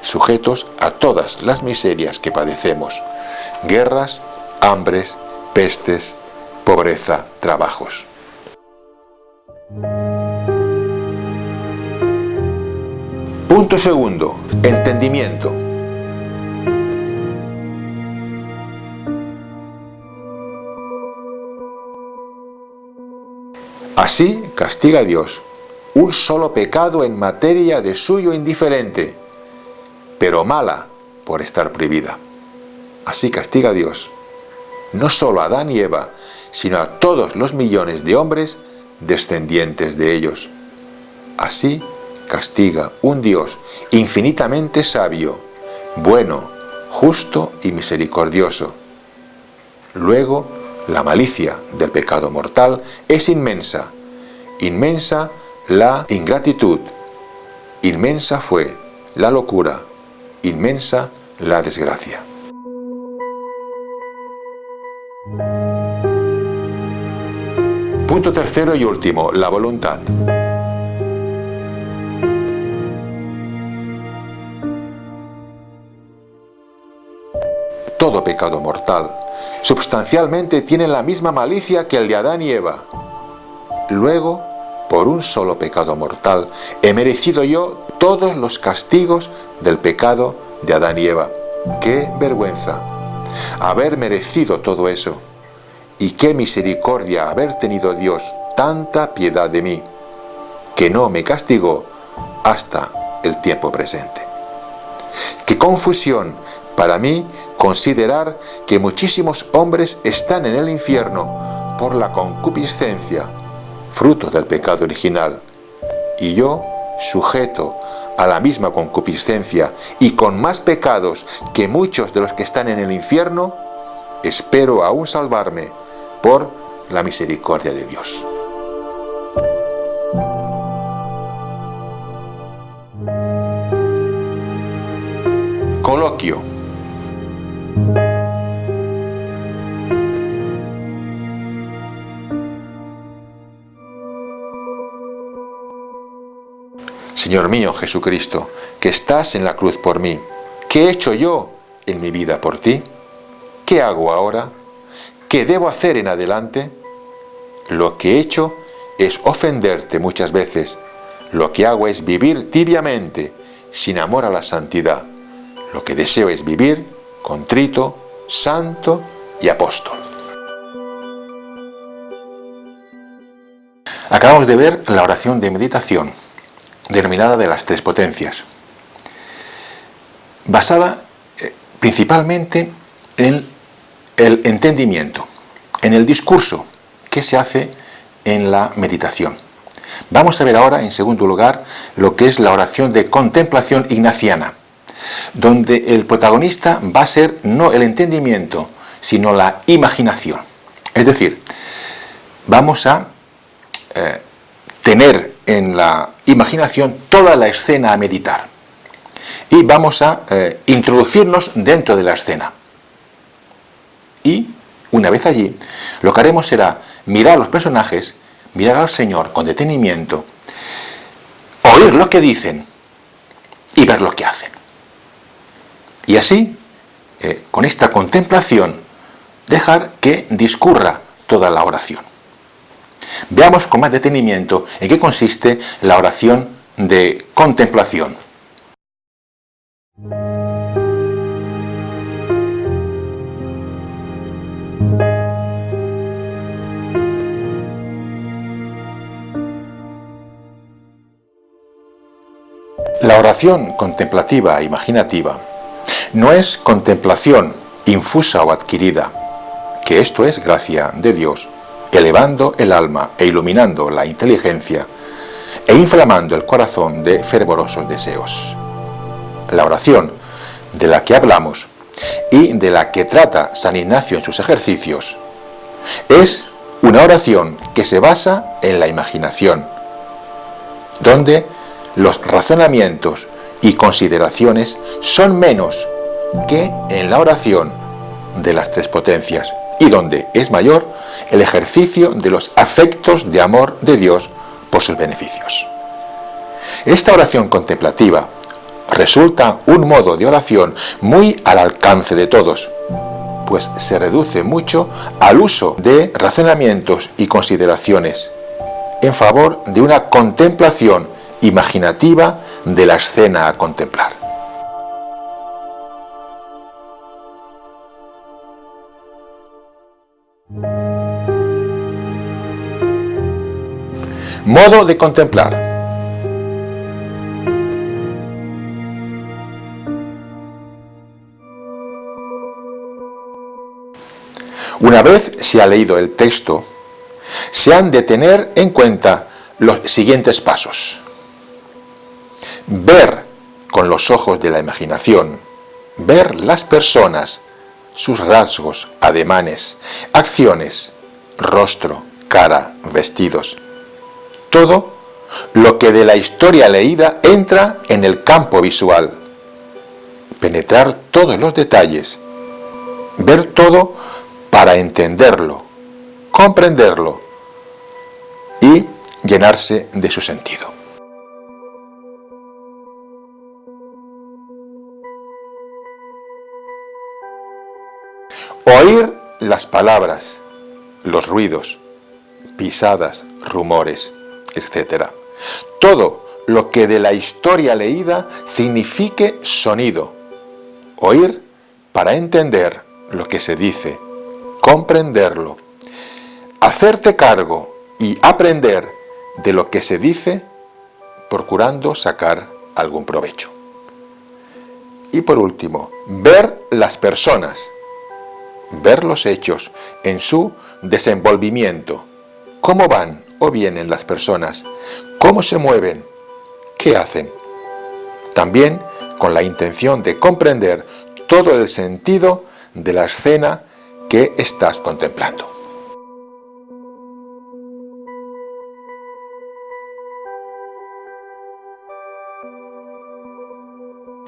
sujetos a todas las miserias que padecemos, guerras, hambres, pestes, pobreza, trabajos. Punto segundo, entendimiento. Así castiga Dios un solo pecado en materia de suyo indiferente, pero mala por estar prohibida. Así castiga Dios no solo a Adán y Eva, sino a todos los millones de hombres descendientes de ellos. Así castiga un Dios infinitamente sabio, bueno, justo y misericordioso. Luego, la malicia del pecado mortal es inmensa, inmensa la ingratitud, inmensa fue la locura, inmensa la desgracia. Punto tercero y último, la voluntad. Todo pecado mortal substancialmente tiene la misma malicia que el de Adán y Eva. Luego, por un solo pecado mortal, he merecido yo todos los castigos del pecado de Adán y Eva. ¡Qué vergüenza! Haber merecido todo eso. Y qué misericordia haber tenido Dios tanta piedad de mí, que no me castigó hasta el tiempo presente. Qué confusión para mí considerar que muchísimos hombres están en el infierno por la concupiscencia, fruto del pecado original, y yo, sujeto a la misma concupiscencia y con más pecados que muchos de los que están en el infierno, espero aún salvarme por la misericordia de Dios. Coloquio. Señor mío Jesucristo, que estás en la cruz por mí, ¿qué he hecho yo en mi vida por ti? ¿Qué hago ahora? ¿Qué debo hacer en adelante? Lo que he hecho es ofenderte muchas veces. Lo que hago es vivir tibiamente, sin amor a la santidad. Lo que deseo es vivir contrito, santo y apóstol. Acabamos de ver la oración de meditación, denominada de las tres potencias, basada principalmente en el entendimiento, en el discurso que se hace en la meditación. Vamos a ver ahora, en segundo lugar, lo que es la oración de contemplación ignaciana, donde el protagonista va a ser no el entendimiento, sino la imaginación. Es decir, vamos a tener en la imaginación toda la escena a meditar y vamos a introducirnos dentro de la escena. Y una vez allí, lo que haremos será mirar a los personajes, mirar al Señor con detenimiento, oír lo que dicen y ver lo que hacen. Y así, con esta contemplación, dejar que discurra toda la oración. Veamos con más detenimiento en qué consiste la oración de contemplación. La oración contemplativa e imaginativa no es contemplación infusa o adquirida, que esto es gracia de Dios, elevando el alma e iluminando la inteligencia e inflamando el corazón de fervorosos deseos. La oración de la que hablamos y de la que trata San Ignacio en sus ejercicios es una oración que se basa en la imaginación, donde los razonamientos y consideraciones son menos que en la oración de las tres potencias, y donde es mayor el ejercicio de los afectos de amor de Dios por sus beneficios. Esta oración contemplativa resulta un modo de oración muy al alcance de todos, pues se reduce mucho al uso de razonamientos y consideraciones en favor de una contemplación imaginativa de la escena a contemplar. Modo de contemplar. Una vez se ha leído el texto, se han de tener en cuenta los siguientes pasos. Ver con los ojos de la imaginación, ver las personas, sus rasgos, ademanes, acciones, rostro, cara, vestidos. Todo lo que de la historia leída entra en el campo visual. Penetrar todos los detalles. Ver todo para entenderlo, comprenderlo y llenarse de su sentido. Oír las palabras, los ruidos, pisadas, rumores, etc. Todo lo que de la historia leída signifique sonido. Oír para entender lo que se dice, comprenderlo, hacerte cargo y aprender de lo que se dice, procurando sacar algún provecho. Y por último, ver las personas, ver los hechos en su desenvolvimiento, cómo van o vienen las personas, cómo se mueven, qué hacen. También con la intención de comprender todo el sentido de la escena que estás contemplando.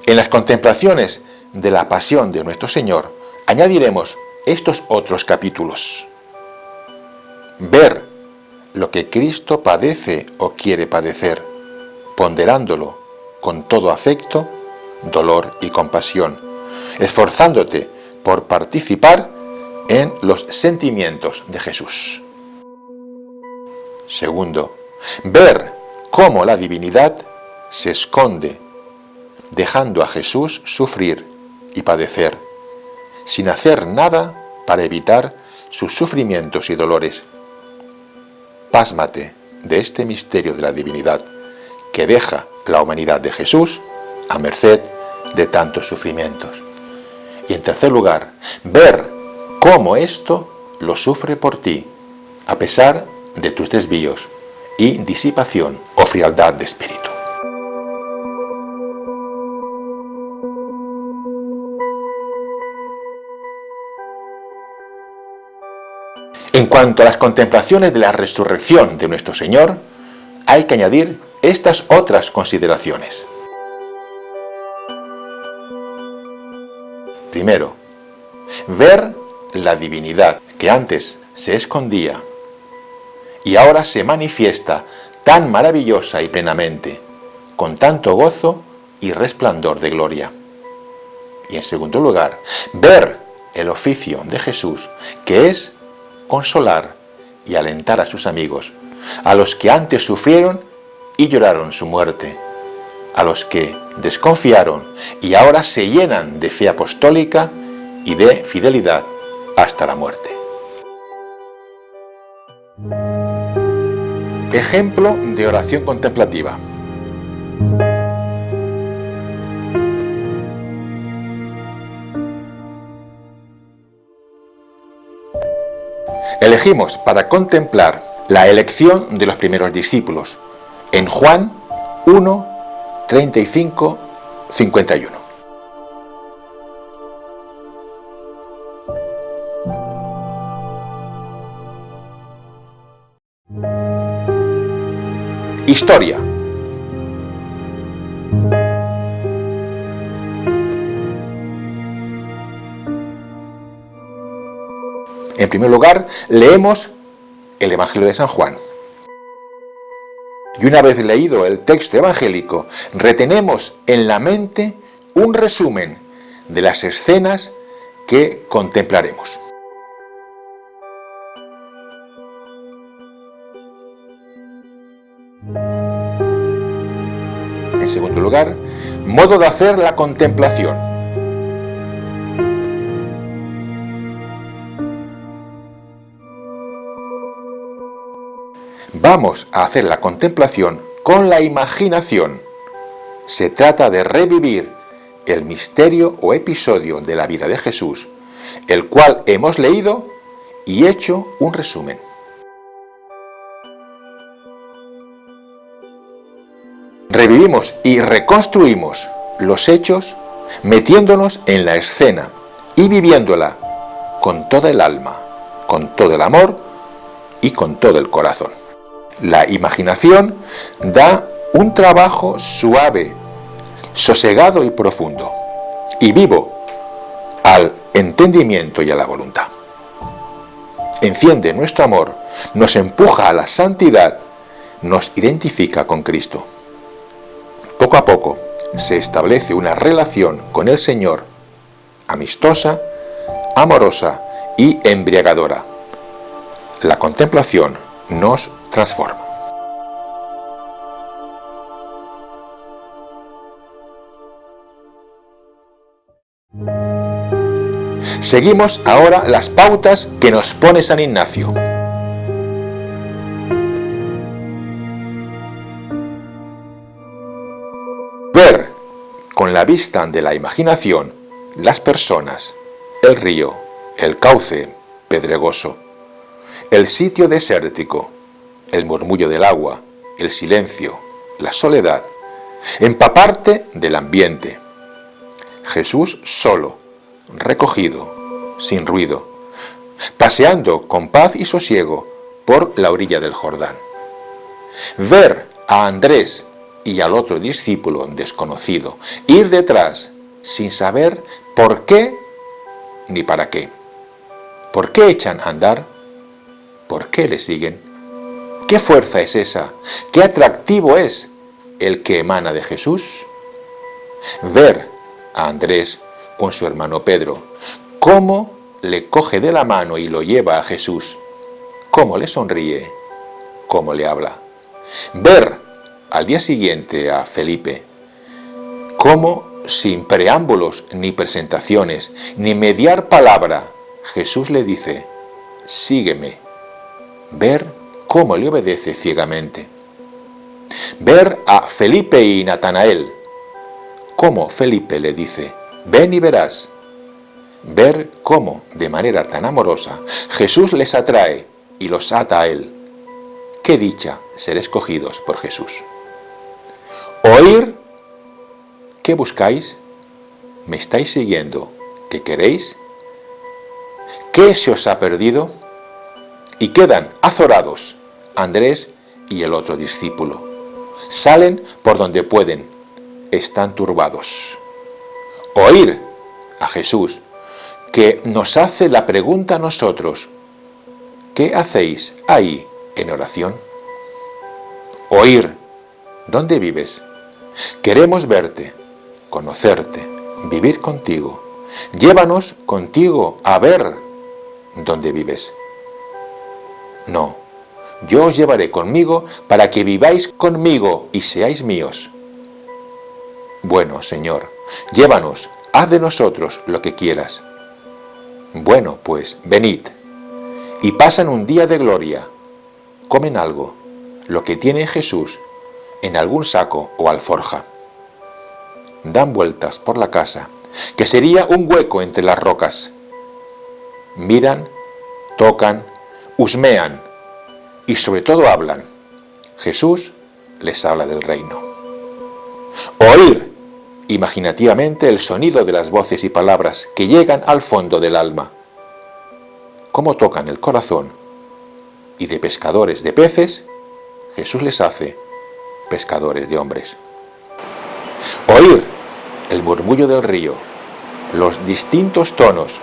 En las contemplaciones de la pasión de nuestro Señor, añadiremos estos otros capítulos. Ver lo que Cristo padece o quiere padecer, ponderándolo con todo afecto, dolor y compasión, esforzándote por participar en los sentimientos de Jesús. Segundo, ver cómo la divinidad se esconde, dejando a Jesús sufrir y padecer, sin hacer nada para evitar sus sufrimientos y dolores. Pásmate de este misterio de la divinidad que deja la humanidad de Jesús a merced de tantos sufrimientos. Y en tercer lugar, ver cómo esto lo sufre por ti, a pesar de tus desvíos y disipación o frialdad de espíritu. En cuanto a las contemplaciones de la resurrección de nuestro Señor, hay que añadir estas otras consideraciones. Primero, ver la divinidad que antes se escondía y ahora se manifiesta tan maravillosa y plenamente, con tanto gozo y resplandor de gloria. Y en segundo lugar, ver el oficio de Jesús, que es consolar y alentar a sus amigos, a los que antes sufrieron y lloraron su muerte, a los que desconfiaron y ahora se llenan de fe apostólica y de fidelidad hasta la muerte. Ejemplo de oración contemplativa. Elegimos para contemplar la elección de los primeros discípulos en Juan 1, 35, 51. Historia. En primer lugar, leemos el Evangelio de San Juan. Y una vez leído el texto evangélico, retenemos en la mente un resumen de las escenas que contemplaremos. En segundo lugar, modo de hacer la contemplación. Vamos a hacer la contemplación con la imaginación. Se trata de revivir el misterio o episodio de la vida de Jesús, el cual hemos leído y hecho un resumen. Revivimos y reconstruimos los hechos metiéndonos en la escena y viviéndola con toda el alma, con todo el amor y con todo el corazón. La imaginación da un trabajo suave, sosegado y profundo, y vivo al entendimiento y a la voluntad. Enciende nuestro amor, nos empuja a la santidad, nos identifica con Cristo. Poco a poco se establece una relación con el Señor amistosa, amorosa y embriagadora. La contemplación nos transforma. Seguimos ahora las pautas que nos pone San Ignacio. Ver con la vista de la imaginación las personas, el río, el cauce pedregoso, el sitio desértico, el murmullo del agua, el silencio, la soledad, empaparte del ambiente. Jesús solo, recogido, sin ruido, paseando con paz y sosiego por la orilla del Jordán. Ver a Andrés y al otro discípulo desconocido ir detrás sin saber por qué ni para qué. ¿Por qué echan a andar? ¿Por qué le siguen? ¿Qué fuerza es esa? ¿Qué atractivo es el que emana de Jesús? Ver a Andrés con su hermano Pedro, cómo le coge de la mano y lo lleva a Jesús, cómo le sonríe, cómo le habla. Ver al día siguiente a Felipe, cómo sin preámbulos ni presentaciones, ni mediar palabra, Jesús le dice, sígueme. Ver cómo le obedece ciegamente. Ver a Felipe y Natanael, cómo Felipe le dice, ven y verás. Ver cómo, de manera tan amorosa, Jesús les atrae y los ata a él. Qué dicha ser escogidos por Jesús. Oír, ¿qué buscáis? ¿Me estáis siguiendo? ¿Qué queréis? ¿Qué se os ha perdido? Y quedan azorados Andrés y el otro discípulo. Salen por donde pueden, están turbados. Oír a Jesús, que nos hace la pregunta a nosotros, ¿qué hacéis ahí en oración? Oír, ¿dónde vives? Queremos verte, conocerte, vivir contigo. Llévanos contigo a ver dónde vives. No, yo os llevaré conmigo para que viváis conmigo y seáis míos. Bueno, Señor, llévanos, haz de nosotros lo que quieras. Bueno, pues, venid. Y pasan un día de gloria. Comen algo, lo que tiene Jesús, en algún saco o alforja. Dan vueltas por la casa, que sería un hueco entre las rocas. Miran, tocan, husmean y sobre todo hablan. Jesús les habla del reino. Oír imaginativamente el sonido de las voces y palabras que llegan al fondo del alma. Cómo tocan el corazón, y de pescadores de peces, Jesús les hace pescadores de hombres. Oír el murmullo del río, los distintos tonos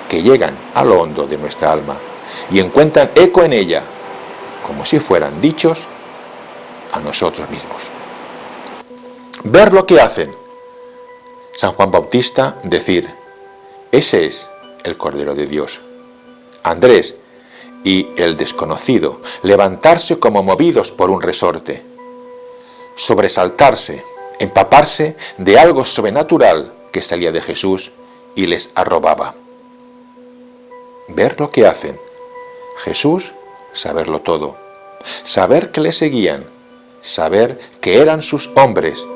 que llegan a lo hondo de nuestra alma y encuentran eco en ella, como si fueran dichos a nosotros mismos. Ver lo que hacen. San Juan Bautista decir, ese es el Cordero de Dios. Andrés y el desconocido levantarse como movidos por un resorte, sobresaltarse, empaparse de algo sobrenatural que salía de Jesús y les arrobaba. Ver lo que hacen. Jesús, saberlo todo. Saber que le seguían. Saber que eran sus hombres,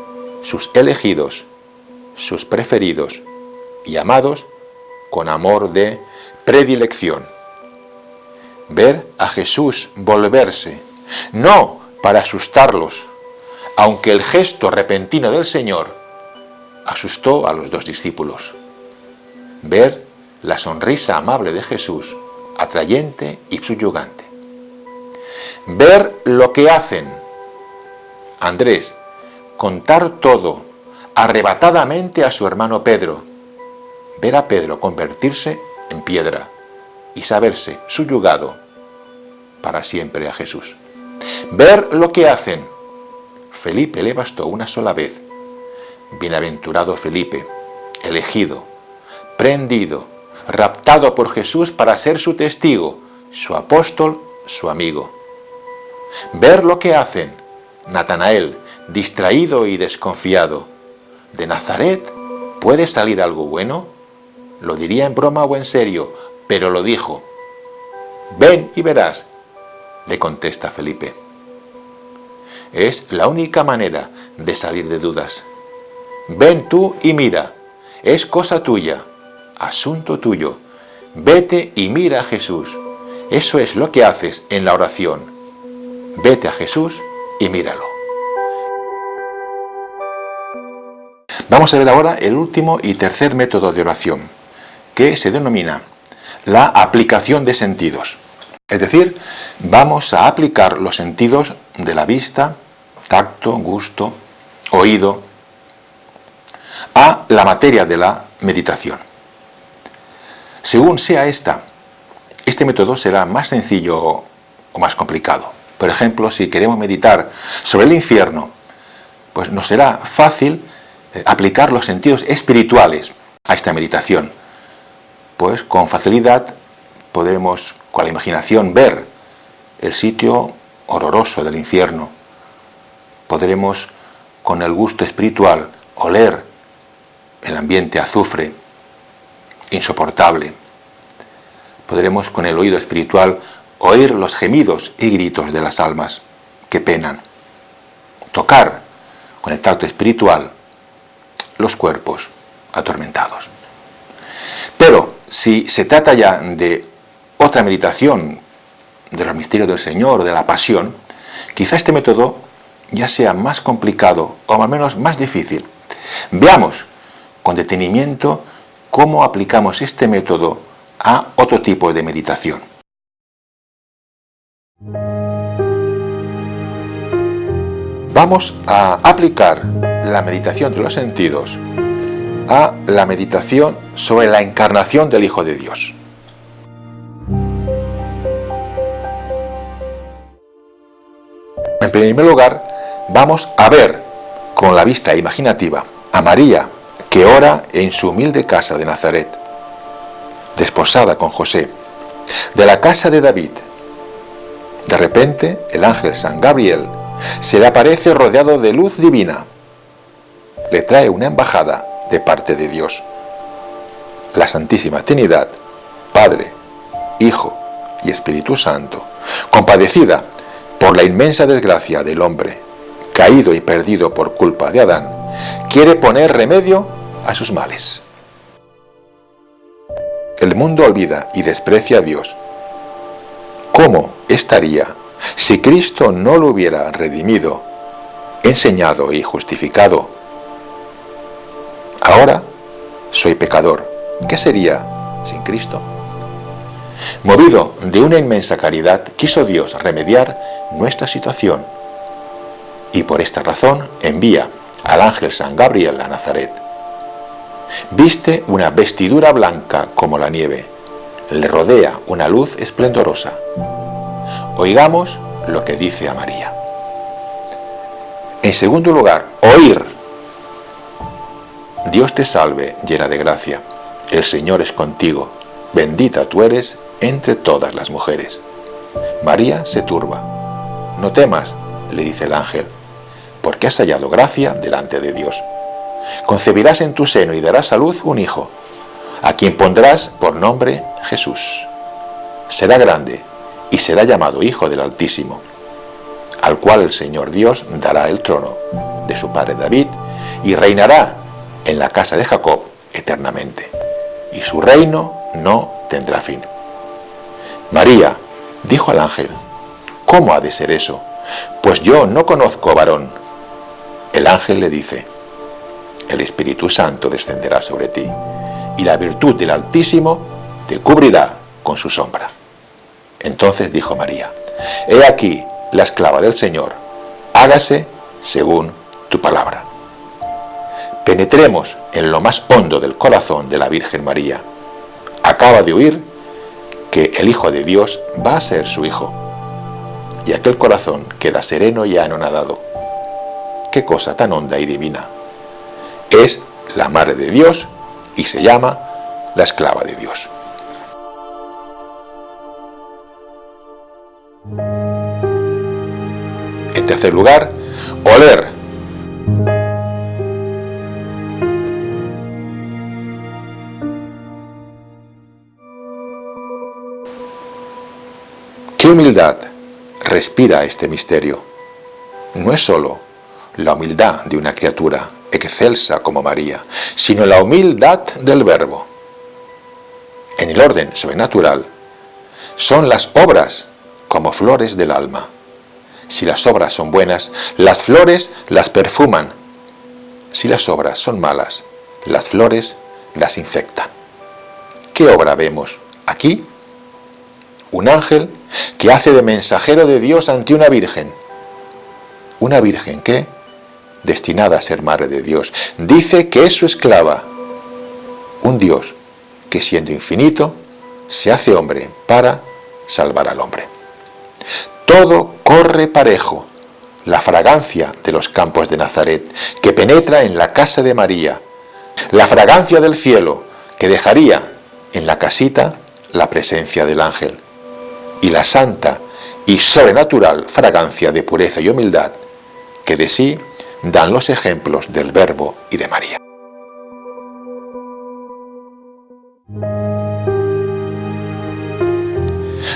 sus elegidos, sus preferidos y amados con amor de predilección. Ver a Jesús volverse, no para asustarlos, aunque el gesto repentino del Señor asustó a los dos discípulos. Ver la sonrisa amable de Jesús, atrayente y subyugante. Ver lo que hacen. Andrés, contar todo arrebatadamente a su hermano Pedro. Ver a Pedro convertirse en piedra y saberse subyugado para siempre a Jesús. Ver lo que hacen. Felipe le bastó una sola vez. Bienaventurado Felipe, elegido, prendido, raptado por Jesús para ser su testigo, su apóstol, su amigo. Ver lo que hacen. Natanael, distraído y desconfiado. ¿De Nazaret puede salir algo bueno? lo diría en broma o en serio, pero lo dijo. Ven y verás, le contesta Felipe. Es la única manera de salir de dudas. Ven tú y mira, es cosa tuya, asunto tuyo. Vete y mira a Jesús. Eso es lo que haces en la oración. Vete a Jesús y míralo. Vamos a ver ahora el último y tercer método de oración, que se denomina la aplicación de sentidos. Es decir, vamos a aplicar los sentidos de la vista, tacto, gusto, oído, a la materia de la meditación. Según sea este método será más sencillo o más complicado. Por ejemplo, si queremos meditar sobre el infierno, pues nos será fácil aplicar los sentidos espirituales a esta meditación. Pues con facilidad podemos con la imaginación ver el sitio horroroso del infierno. Podremos con el gusto espiritual oler el ambiente azufre, insoportable. Podremos con el oído espiritual oír los gemidos y gritos de las almas que penan. Tocar con el tacto espiritual los cuerpos atormentados. Pero si se trata ya de otra meditación de los misterios del Señor o de la pasión, quizá este método ya sea más complicado o al menos más difícil. Veamos con detenimiento cómo aplicamos este método a otro tipo de meditación. Vamos a aplicar la meditación de los sentidos a la meditación sobre la encarnación del Hijo de Dios. En primer lugar, vamos a ver con la vista imaginativa a María, que ora en su humilde casa de Nazaret, desposada con José, de la casa de David. De repente, el ángel San Gabriel se le aparece rodeado de luz divina. Le trae una embajada de parte de Dios. La Santísima Trinidad, Padre, Hijo y Espíritu Santo, compadecida por la inmensa desgracia del hombre, caído y perdido por culpa de Adán, quiere poner remedio a sus males. El mundo olvida y desprecia a Dios. ¿Cómo estaría si Cristo no lo hubiera redimido, enseñado y justificado? Ahora soy pecador. ¿Qué sería sin Cristo? Movido de una inmensa caridad, quiso Dios remediar nuestra situación y por esta razón envía al ángel San Gabriel a Nazaret. Viste una vestidura blanca como la nieve, le rodea una luz esplendorosa. Oigamos lo que dice a María. En segundo lugar, oír. Dios te salve, llena de gracia, el Señor es contigo, bendita tú eres entre todas las mujeres. María se turba. No temas, le dice el ángel, porque has hallado gracia delante de Dios. Concebirás en tu seno y darás a luz un hijo, a quien pondrás por nombre Jesús. Será grande y será llamado Hijo del Altísimo, al cual el Señor Dios dará el trono de su padre David y reinará en la casa de Jacob eternamente, y su reino no tendrá fin. María dijo al ángel: ¿cómo ha de ser eso? Pues yo no conozco varón. El ángel le dice: el Espíritu Santo descenderá sobre ti, y la virtud del Altísimo te cubrirá con su sombra. Entonces dijo María: he aquí la esclava del Señor, hágase según tu palabra. Penetremos en lo más hondo del corazón de la Virgen María. Acaba de oír que el Hijo de Dios va a ser su Hijo, y aquel corazón queda sereno y anonadado. ¡Qué cosa tan honda y divina! Es la Madre de Dios y se llama la esclava de Dios. En tercer lugar, oler. humildad respira este misterio. No es sólo la humildad de una criatura excelsa como María, sino la humildad del Verbo. En el orden sobrenatural, son las obras como flores del alma. Si las obras son buenas, las flores las perfuman. Si las obras son malas, las flores las infectan. ¿Qué obra vemos aquí? Un ángel que hace de mensajero de Dios ante una virgen. Una virgen que, destinada a ser madre de Dios, dice que es su esclava. Un Dios que, siendo infinito, se hace hombre para salvar al hombre. Todo corre parejo. La fragancia de los campos de Nazaret, que penetra en la casa de María. La fragancia del cielo, que dejaría en la casita la presencia del ángel. Y la santa y sobrenatural fragancia de pureza y humildad, que de sí dan los ejemplos del Verbo y de María.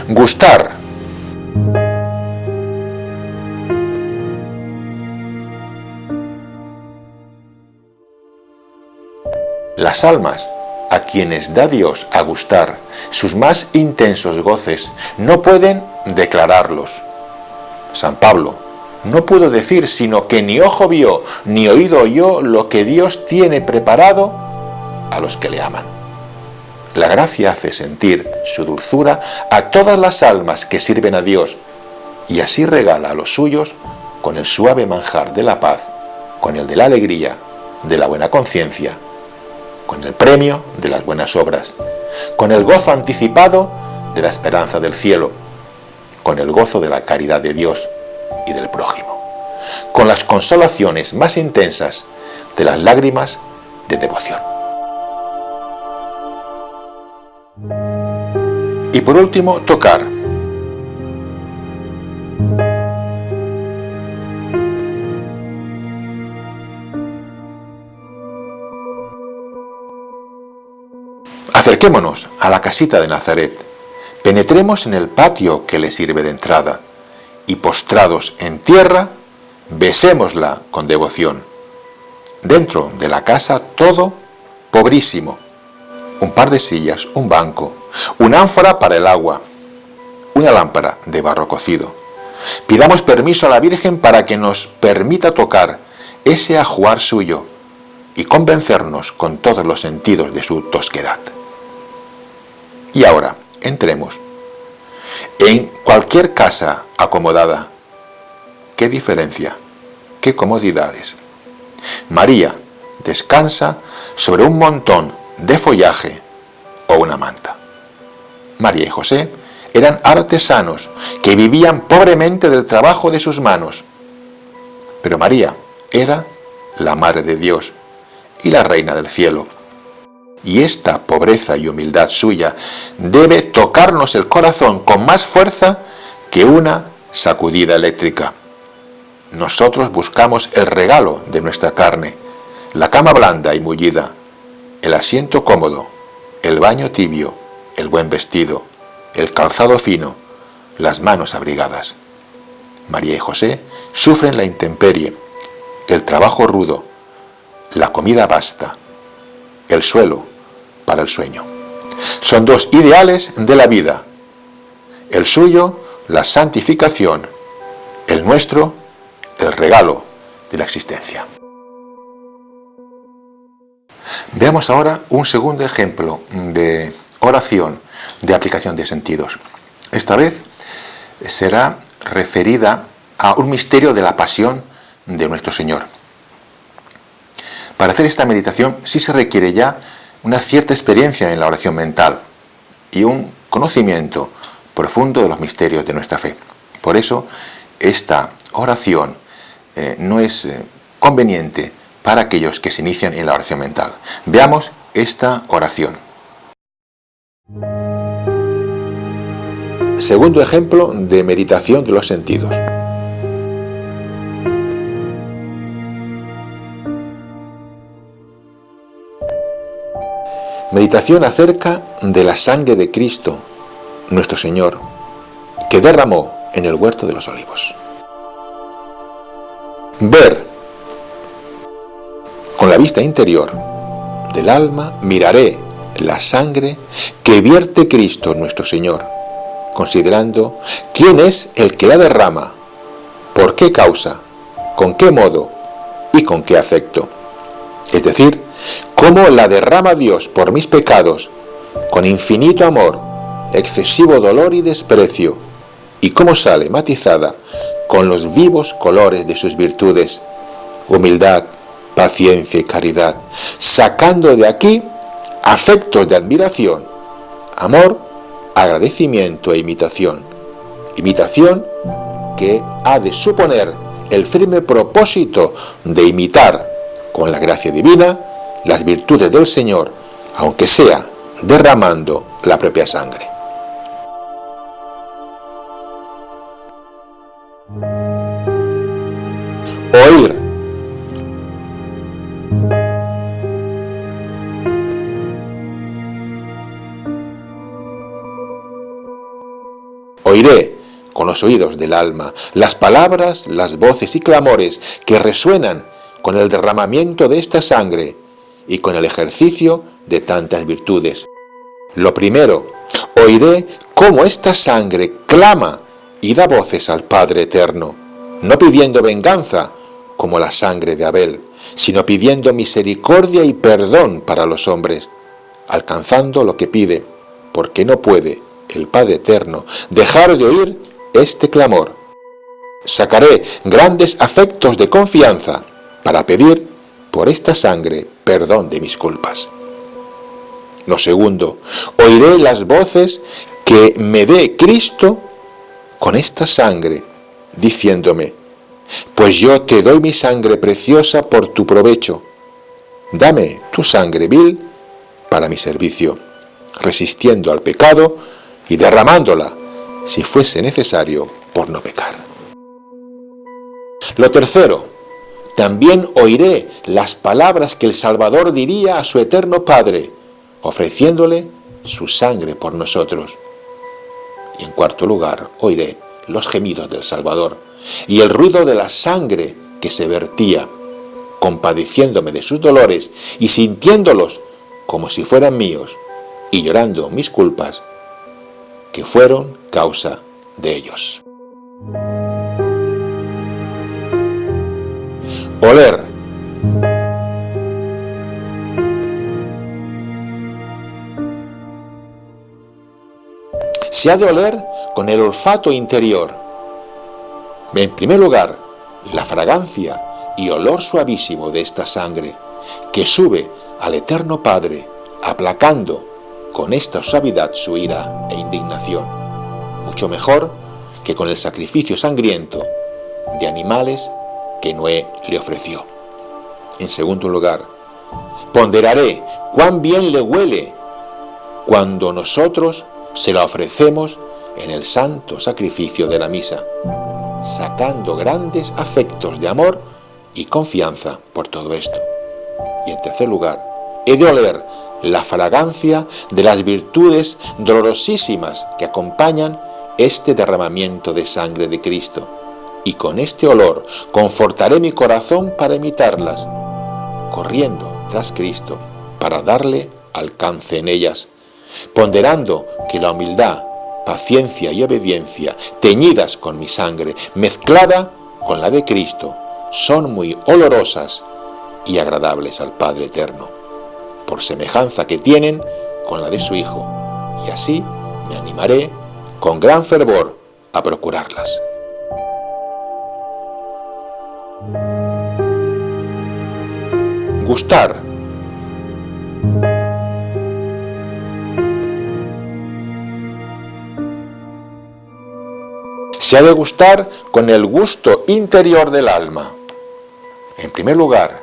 Gustar. Las almas a quienes da Dios a gustar sus más intensos goces no pueden declararlos. San Pablo no pudo decir sino que ni ojo vio ni oído oyó lo que Dios tiene preparado a los que le aman. La gracia hace sentir su dulzura a todas las almas que sirven a Dios y así regala a los suyos con el suave manjar de la paz, con el de la alegría, de la buena conciencia, con el premio de las buenas obras, con el gozo anticipado de la esperanza del cielo, con el gozo de la caridad de Dios y del prójimo, con las consolaciones más intensas de las lágrimas de devoción. Y por último, tocar. Acerquémonos a la casita de Nazaret, penetremos en el patio que le sirve de entrada y postrados en tierra, besémosla con devoción. Dentro de la casa todo pobrísimo, un par de sillas, un banco, una ánfora para el agua, una lámpara de barro cocido. Pidamos permiso a la Virgen para que nos permita tocar ese ajuar suyo y convencernos con todos los sentidos de su tosquedad. Y ahora, entremos. En cualquier casa acomodada, ¿qué diferencia? ¿Qué comodidades? María descansa sobre un montón de follaje o una manta. María y José eran artesanos que vivían pobremente del trabajo de sus manos. Pero María era la Madre de Dios y la Reina del Cielo. Y esta pobreza y humildad suya debe tocarnos el corazón con más fuerza que una sacudida eléctrica. Nosotros buscamos el regalo de nuestra carne, la cama blanda y mullida, el asiento cómodo, el baño tibio, el buen vestido, el calzado fino, las manos abrigadas. María y José sufren la intemperie, el trabajo rudo, la comida basta, el suelo para el sueño. Son dos ideales de la vida. El suyo, la santificación. El nuestro, el regalo de la existencia. Veamos ahora un segundo ejemplo de oración, de aplicación de sentidos. Esta vez será referida a un misterio de la pasión de nuestro Señor. Para hacer esta meditación sí se requiere ya una cierta experiencia en la oración mental y un conocimiento profundo de los misterios de nuestra fe. Por eso, esta oración no es conveniente para aquellos que se inician en la oración mental. Veamos esta oración. Segundo ejemplo de meditación de los sentidos. Meditación acerca de la sangre de Cristo, nuestro Señor, que derramó en el huerto de los olivos. Ver con la vista interior del alma, miraré la sangre que vierte Cristo nuestro Señor, considerando quién es el que la derrama, por qué causa, con qué modo y con qué afecto. Es decir, cómo la derrama Dios por mis pecados, con infinito amor, excesivo dolor y desprecio, y cómo sale matizada con los vivos colores de sus virtudes, humildad, paciencia y caridad, sacando de aquí afectos de admiración, amor, agradecimiento e imitación. Imitación que ha de suponer el firme propósito de imitar con la gracia divina las virtudes del Señor, aunque sea derramando la propia sangre. Oír. Oiré con los oídos del alma las palabras, las voces y clamores que resuenan con el derramamiento de esta sangre y con el ejercicio de tantas virtudes. Lo primero, oiré cómo esta sangre clama y da voces al Padre Eterno, no pidiendo venganza como la sangre de Abel, sino pidiendo misericordia y perdón para los hombres, alcanzando lo que pide, porque no puede el Padre Eterno dejar de oír este clamor. Sacaré grandes afectos de confianza para pedir por esta sangre perdón de mis culpas. Lo segundo, oiré las voces que me dé Cristo con esta sangre, diciéndome: pues yo te doy mi sangre preciosa por tu provecho. Dame tu sangre vil para mi servicio, resistiendo al pecado y derramándola, si fuese necesario, por no pecar. Lo tercero, también oiré las palabras que el Salvador diría a su eterno Padre, ofreciéndole su sangre por nosotros. Y en cuarto lugar, oiré los gemidos del Salvador y el ruido de la sangre que se vertía, compadeciéndome de sus dolores y sintiéndolos como si fueran míos, y llorando mis culpas, que fueron causa de ellos. Oler. Se ha de oler con el olfato interior. En primer lugar, la fragancia y olor suavísimo de esta sangre, que sube al Eterno Padre, aplacando con esta suavidad su ira e indignación, mucho mejor que con el sacrificio sangriento de animales que Noé le ofreció. En segundo lugar, ponderaré cuán bien le huele cuando nosotros se la ofrecemos en el santo sacrificio de la misa, sacando grandes afectos de amor y confianza por todo esto. Y en tercer lugar, he de oler la fragancia de las virtudes dolorosísimas que acompañan este derramamiento de sangre de Cristo, y con este olor confortaré mi corazón para imitarlas, corriendo tras Cristo para darle alcance en ellas, ponderando que la humildad, paciencia y obediencia, teñidas con mi sangre, mezclada con la de Cristo, son muy olorosas y agradables al Padre Eterno, por semejanza que tienen con la de su Hijo, y así me animaré con gran fervor a procurarlas. Gustar. Se ha de gustar con el gusto interior del alma. En primer lugar,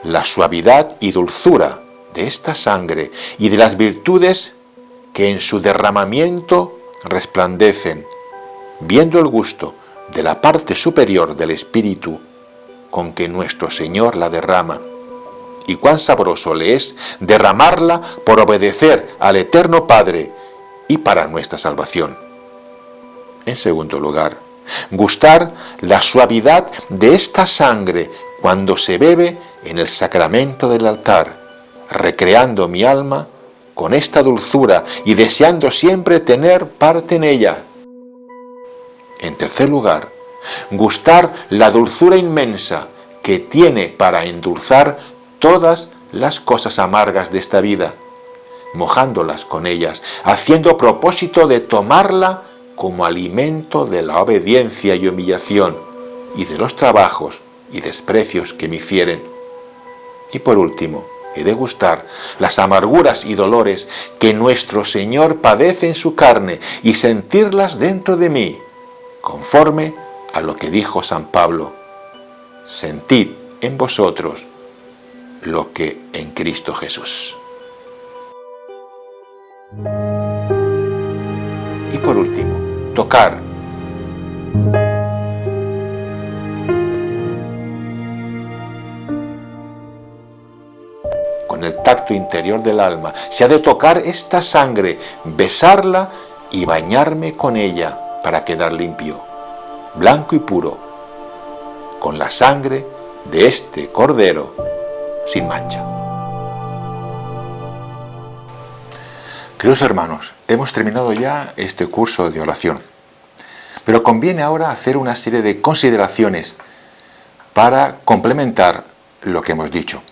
la suavidad y dulzura de esta sangre y de las virtudes que en su derramamiento resplandecen, viendo el gusto de la parte superior del espíritu con que nuestro Señor la derrama, y cuán sabroso le es derramarla por obedecer al Eterno Padre y para nuestra salvación. En segundo lugar, gustar la suavidad de esta sangre cuando se bebe en el sacramento del altar, recreando mi alma con esta dulzura y deseando siempre tener parte en ella. En tercer lugar, gustar la dulzura inmensa que tiene para endulzar todas las cosas amargas de esta vida, mojándolas con ellas, haciendo propósito de tomarla como alimento de la obediencia y humillación, y de los trabajos y desprecios que me hicieren. Y por último, he de gustar las amarguras y dolores que nuestro Señor padece en su carne y sentirlas dentro de mí, conforme a lo que dijo San Pablo: sentid en vosotros lo que en Cristo Jesús. Y por último, tocar. Con el tacto interior del alma, se ha de tocar esta sangre, besarla y bañarme con ella para quedar limpio, blanco y puro, con la sangre de este Cordero sin mancha. Queridos hermanos, hemos terminado ya este curso de oración, pero conviene ahora hacer una serie de consideraciones para complementar lo que hemos dicho.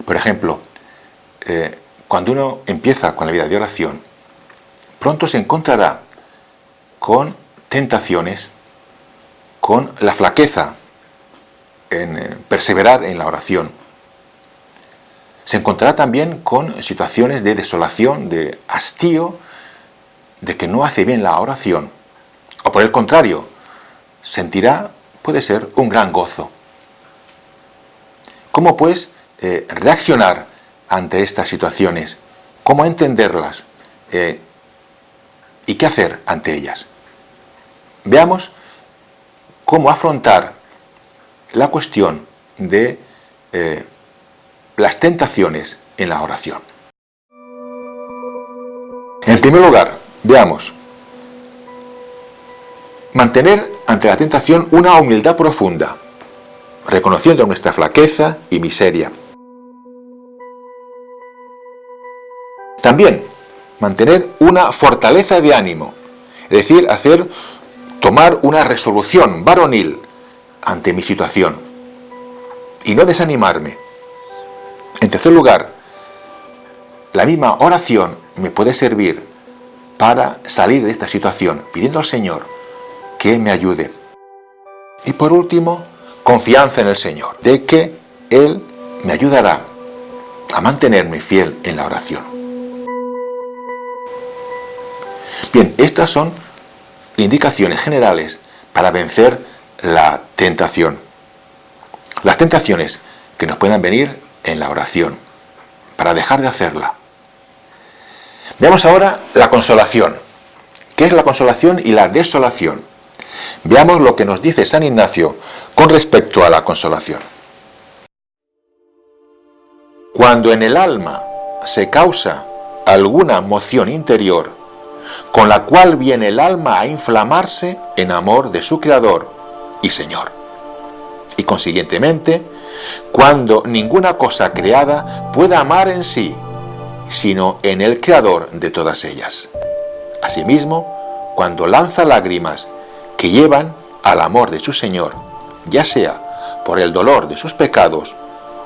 Por ejemplo, cuando uno empieza con la vida de oración, pronto se encontrará con tentaciones, con la flaqueza en perseverar en la oración. Se encontrará también con situaciones de desolación, de hastío, de que no hace bien la oración. O por el contrario, sentirá, puede ser, un gran gozo. ¿Cómo pues reaccionar ante estas situaciones? ¿Cómo entenderlas? ¿Y qué hacer ante ellas? Veamos cómo afrontar la cuestión de las tentaciones en la oración. En primer lugar, veamos, mantener ante la tentación una humildad profunda, reconociendo nuestra flaqueza y miseria. También, mantener una fortaleza de ánimo, es decir, tomar una resolución varonil ante mi situación y no desanimarme. En tercer lugar, la misma oración me puede servir para salir de esta situación, pidiendo al Señor que me ayude. Y por último, confianza en el Señor, de que Él me ayudará a mantenerme fiel en la oración. Bien, estas son indicaciones generales para vencer la tentación. Las tentaciones que nos puedan venir en la oración, para dejar de hacerla. Veamos ahora la consolación. ¿Qué es la consolación y la desolación? Veamos lo que nos dice San Ignacio con respecto a la consolación. Cuando en el alma se causa alguna moción interior, con la cual viene el alma a inflamarse en amor de su Creador y Señor, y consiguientemente, cuando ninguna cosa creada pueda amar en sí, sino en el Creador de todas ellas. Asimismo, cuando lanza lágrimas que llevan al amor de su Señor, ya sea por el dolor de sus pecados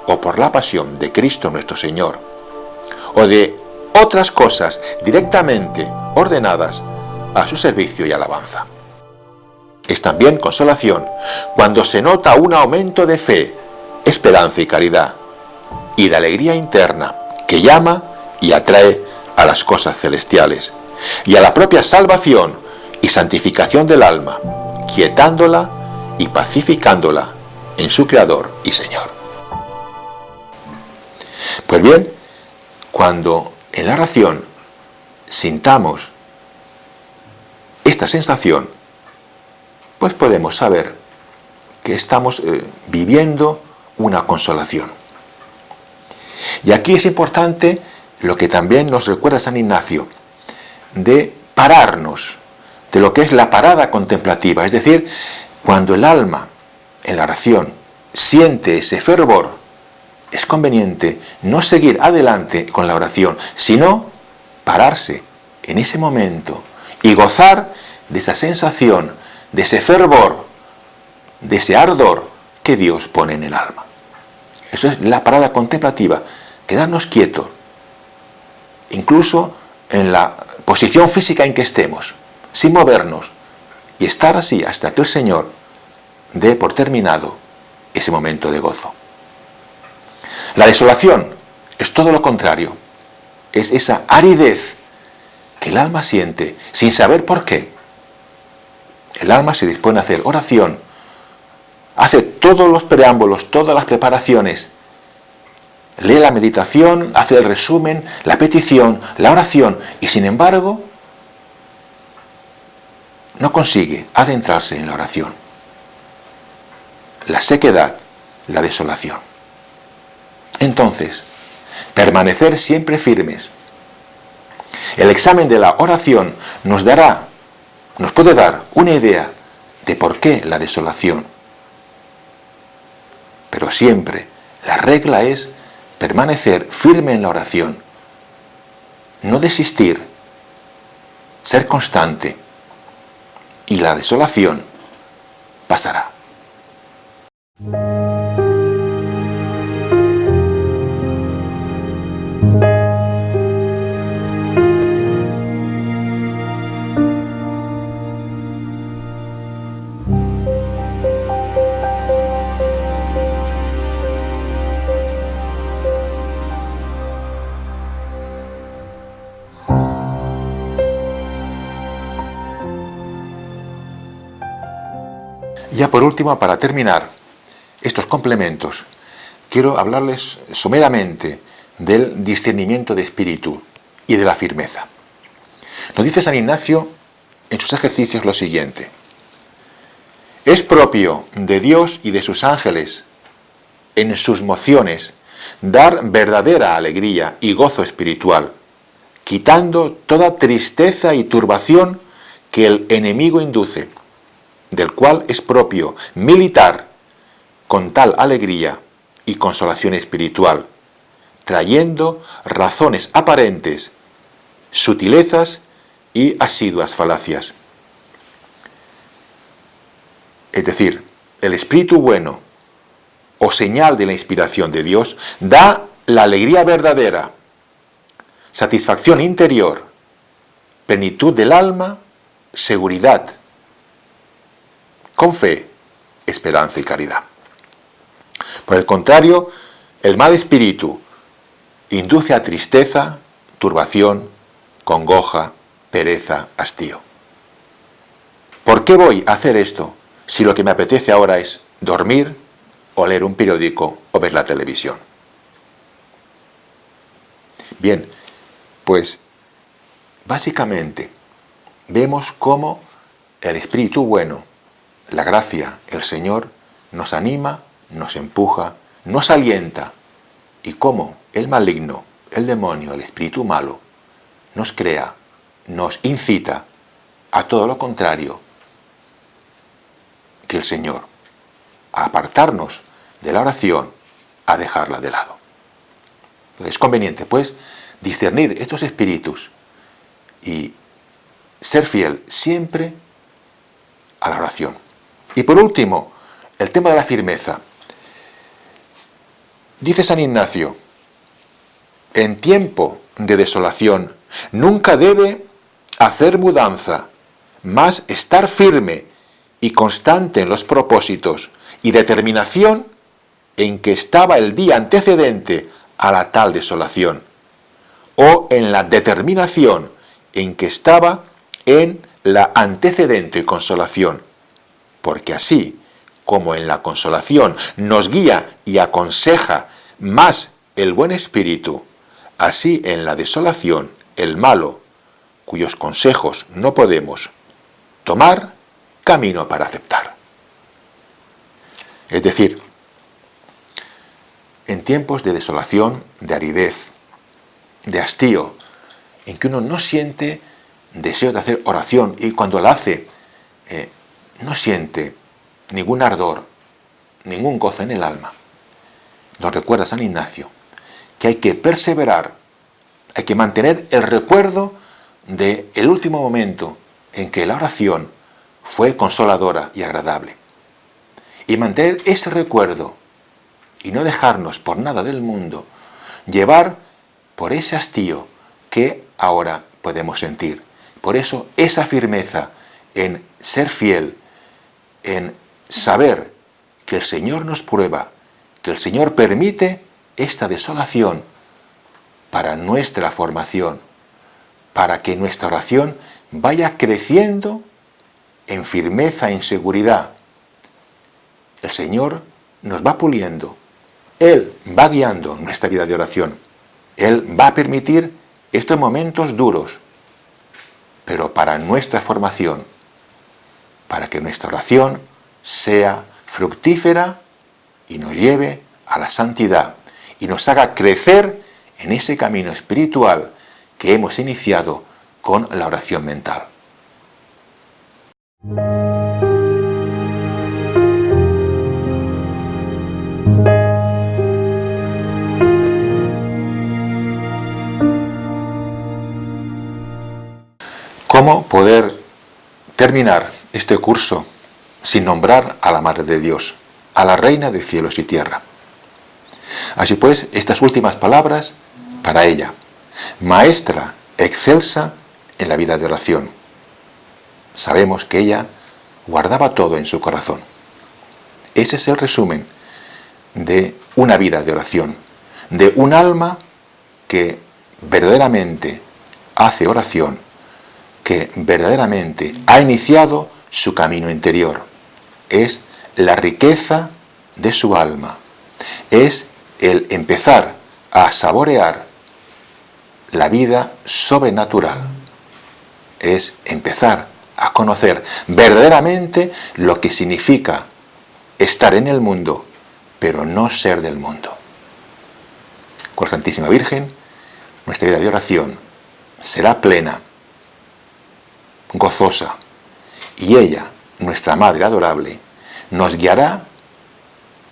o por la pasión de Cristo nuestro Señor, o de otras cosas directamente ordenadas a su servicio y alabanza. Es también consolación cuando se nota un aumento de fe, esperanza y caridad, y de alegría interna que llama y atrae a las cosas celestiales, y a la propia salvación y santificación del alma, quietándola y pacificándola en su Creador y Señor. Pues bien, cuando en la oración sintamos esta sensación, pues podemos saber que estamos viviendo una consolación. Y aquí es importante lo que también nos recuerda San Ignacio, de pararnos de lo que es la parada contemplativa, es decir, cuando el alma en la oración siente ese fervor, es conveniente no seguir adelante con la oración, sino pararse en ese momento y gozar de esa sensación, de ese fervor, de ese ardor que Dios pone en el alma. Eso es la parada contemplativa, quedarnos quietos, incluso en la posición física en que estemos, sin movernos, y estar así hasta que el Señor dé por terminado ese momento de gozo. La desolación es todo lo contrario, es esa aridez que el alma siente sin saber por qué. El alma se dispone a hacer oración, hace todos los preámbulos, todas las preparaciones, lee la meditación, hace el resumen, la petición, la oración, y sin embargo no consigue adentrarse en la oración. La sequedad, la desolación. Entonces, permanecer siempre firmes. El examen de la oración nos puede dar una idea de por qué la desolación. Pero siempre la regla es permanecer firme en la oración, no desistir, ser constante, y la desolación pasará. Ya por último, para terminar estos complementos, quiero hablarles someramente del discernimiento de espíritu y de la firmeza. Nos dice San Ignacio en sus ejercicios lo siguiente: es propio de Dios y de sus ángeles en sus mociones dar verdadera alegría y gozo espiritual, quitando toda tristeza y turbación que el enemigo induce, del cual es propio militar con tal alegría y consolación espiritual, trayendo razones aparentes, sutilezas y asiduas falacias. Es decir, el espíritu bueno, o señal de la inspiración de Dios, da la alegría verdadera, satisfacción interior, plenitud del alma, seguridad, con fe, esperanza y caridad. Por el contrario, el mal espíritu induce a tristeza, turbación, congoja, pereza, hastío. ¿Por qué voy a hacer esto si lo que me apetece ahora es dormir o leer un periódico o ver la televisión? Bien, pues básicamente vemos cómo el espíritu bueno, la gracia, el Señor, nos anima, nos empuja, nos alienta, y cómo el maligno, el demonio, el espíritu malo, nos crea, nos incita a todo lo contrario que el Señor, a apartarnos de la oración, a dejarla de lado. Es conveniente, pues, discernir estos espíritus y ser fiel siempre a la oración. Y por último, el tema de la firmeza. Dice San Ignacio: en tiempo de desolación nunca debe hacer mudanza, mas estar firme y constante en los propósitos y determinación en que estaba el día antecedente a la tal desolación, o en la determinación en que estaba en la antecedente consolación, porque así como en la consolación nos guía y aconseja más el buen espíritu, así en la desolación el malo, cuyos consejos no podemos tomar, camino para aceptar. Es decir, en tiempos de desolación, de aridez, de hastío, en que uno no siente deseo de hacer oración y cuando la hace no siente ningún ardor, ningún gozo en el alma, nos recuerda San Ignacio que hay que perseverar, hay que mantener el recuerdo del último momento en que la oración fue consoladora y agradable. Y mantener ese recuerdo y no dejarnos por nada del mundo llevar por ese hastío que ahora podemos sentir. Por eso esa firmeza en ser fiel, en saber que el Señor nos prueba, que el Señor permite esta desolación para nuestra formación, para que nuestra oración vaya creciendo en firmeza, en seguridad. El Señor nos va puliendo, Él va guiando nuestra vida de oración, Él va a permitir estos momentos duros, pero para nuestra formación, para que nuestra oración sea fructífera y nos lleve a la santidad y nos haga crecer en ese camino espiritual que hemos iniciado con la oración mental. ¿Cómo poder terminar este curso sin nombrar a la Madre de Dios, a la Reina de cielos y tierra? Así pues, estas últimas palabras para ella: maestra excelsa en la vida de oración. Sabemos que ella guardaba todo en su corazón. Ese es el resumen de una vida de oración, de un alma que verdaderamente hace oración, que verdaderamente ha iniciado su camino interior. Es la riqueza de su alma, es el empezar a saborear la vida sobrenatural, es empezar a conocer verdaderamente lo que significa estar en el mundo, pero no ser del mundo. Con la Santísima Virgen, nuestra vida de oración será plena, gozosa, y ella, nuestra Madre adorable, nos guiará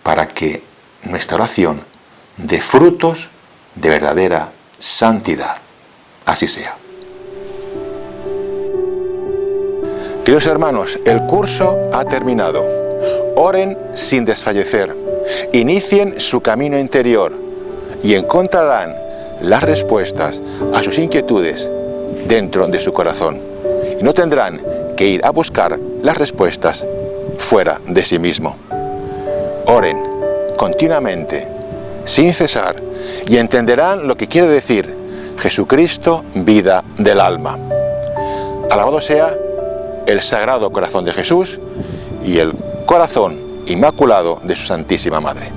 para que nuestra oración dé frutos de verdadera santidad. Así sea. Queridos hermanos, el curso ha terminado. Oren sin desfallecer. Inicien su camino interior y encontrarán las respuestas a sus inquietudes dentro de su corazón. Y no tendrán que ir a buscar las respuestas fuera de sí mismo. Oren continuamente, sin cesar, y entenderán lo que quiere decir Jesucristo, vida del alma. Alabado sea el Sagrado Corazón de Jesús y el corazón inmaculado de su Santísima Madre.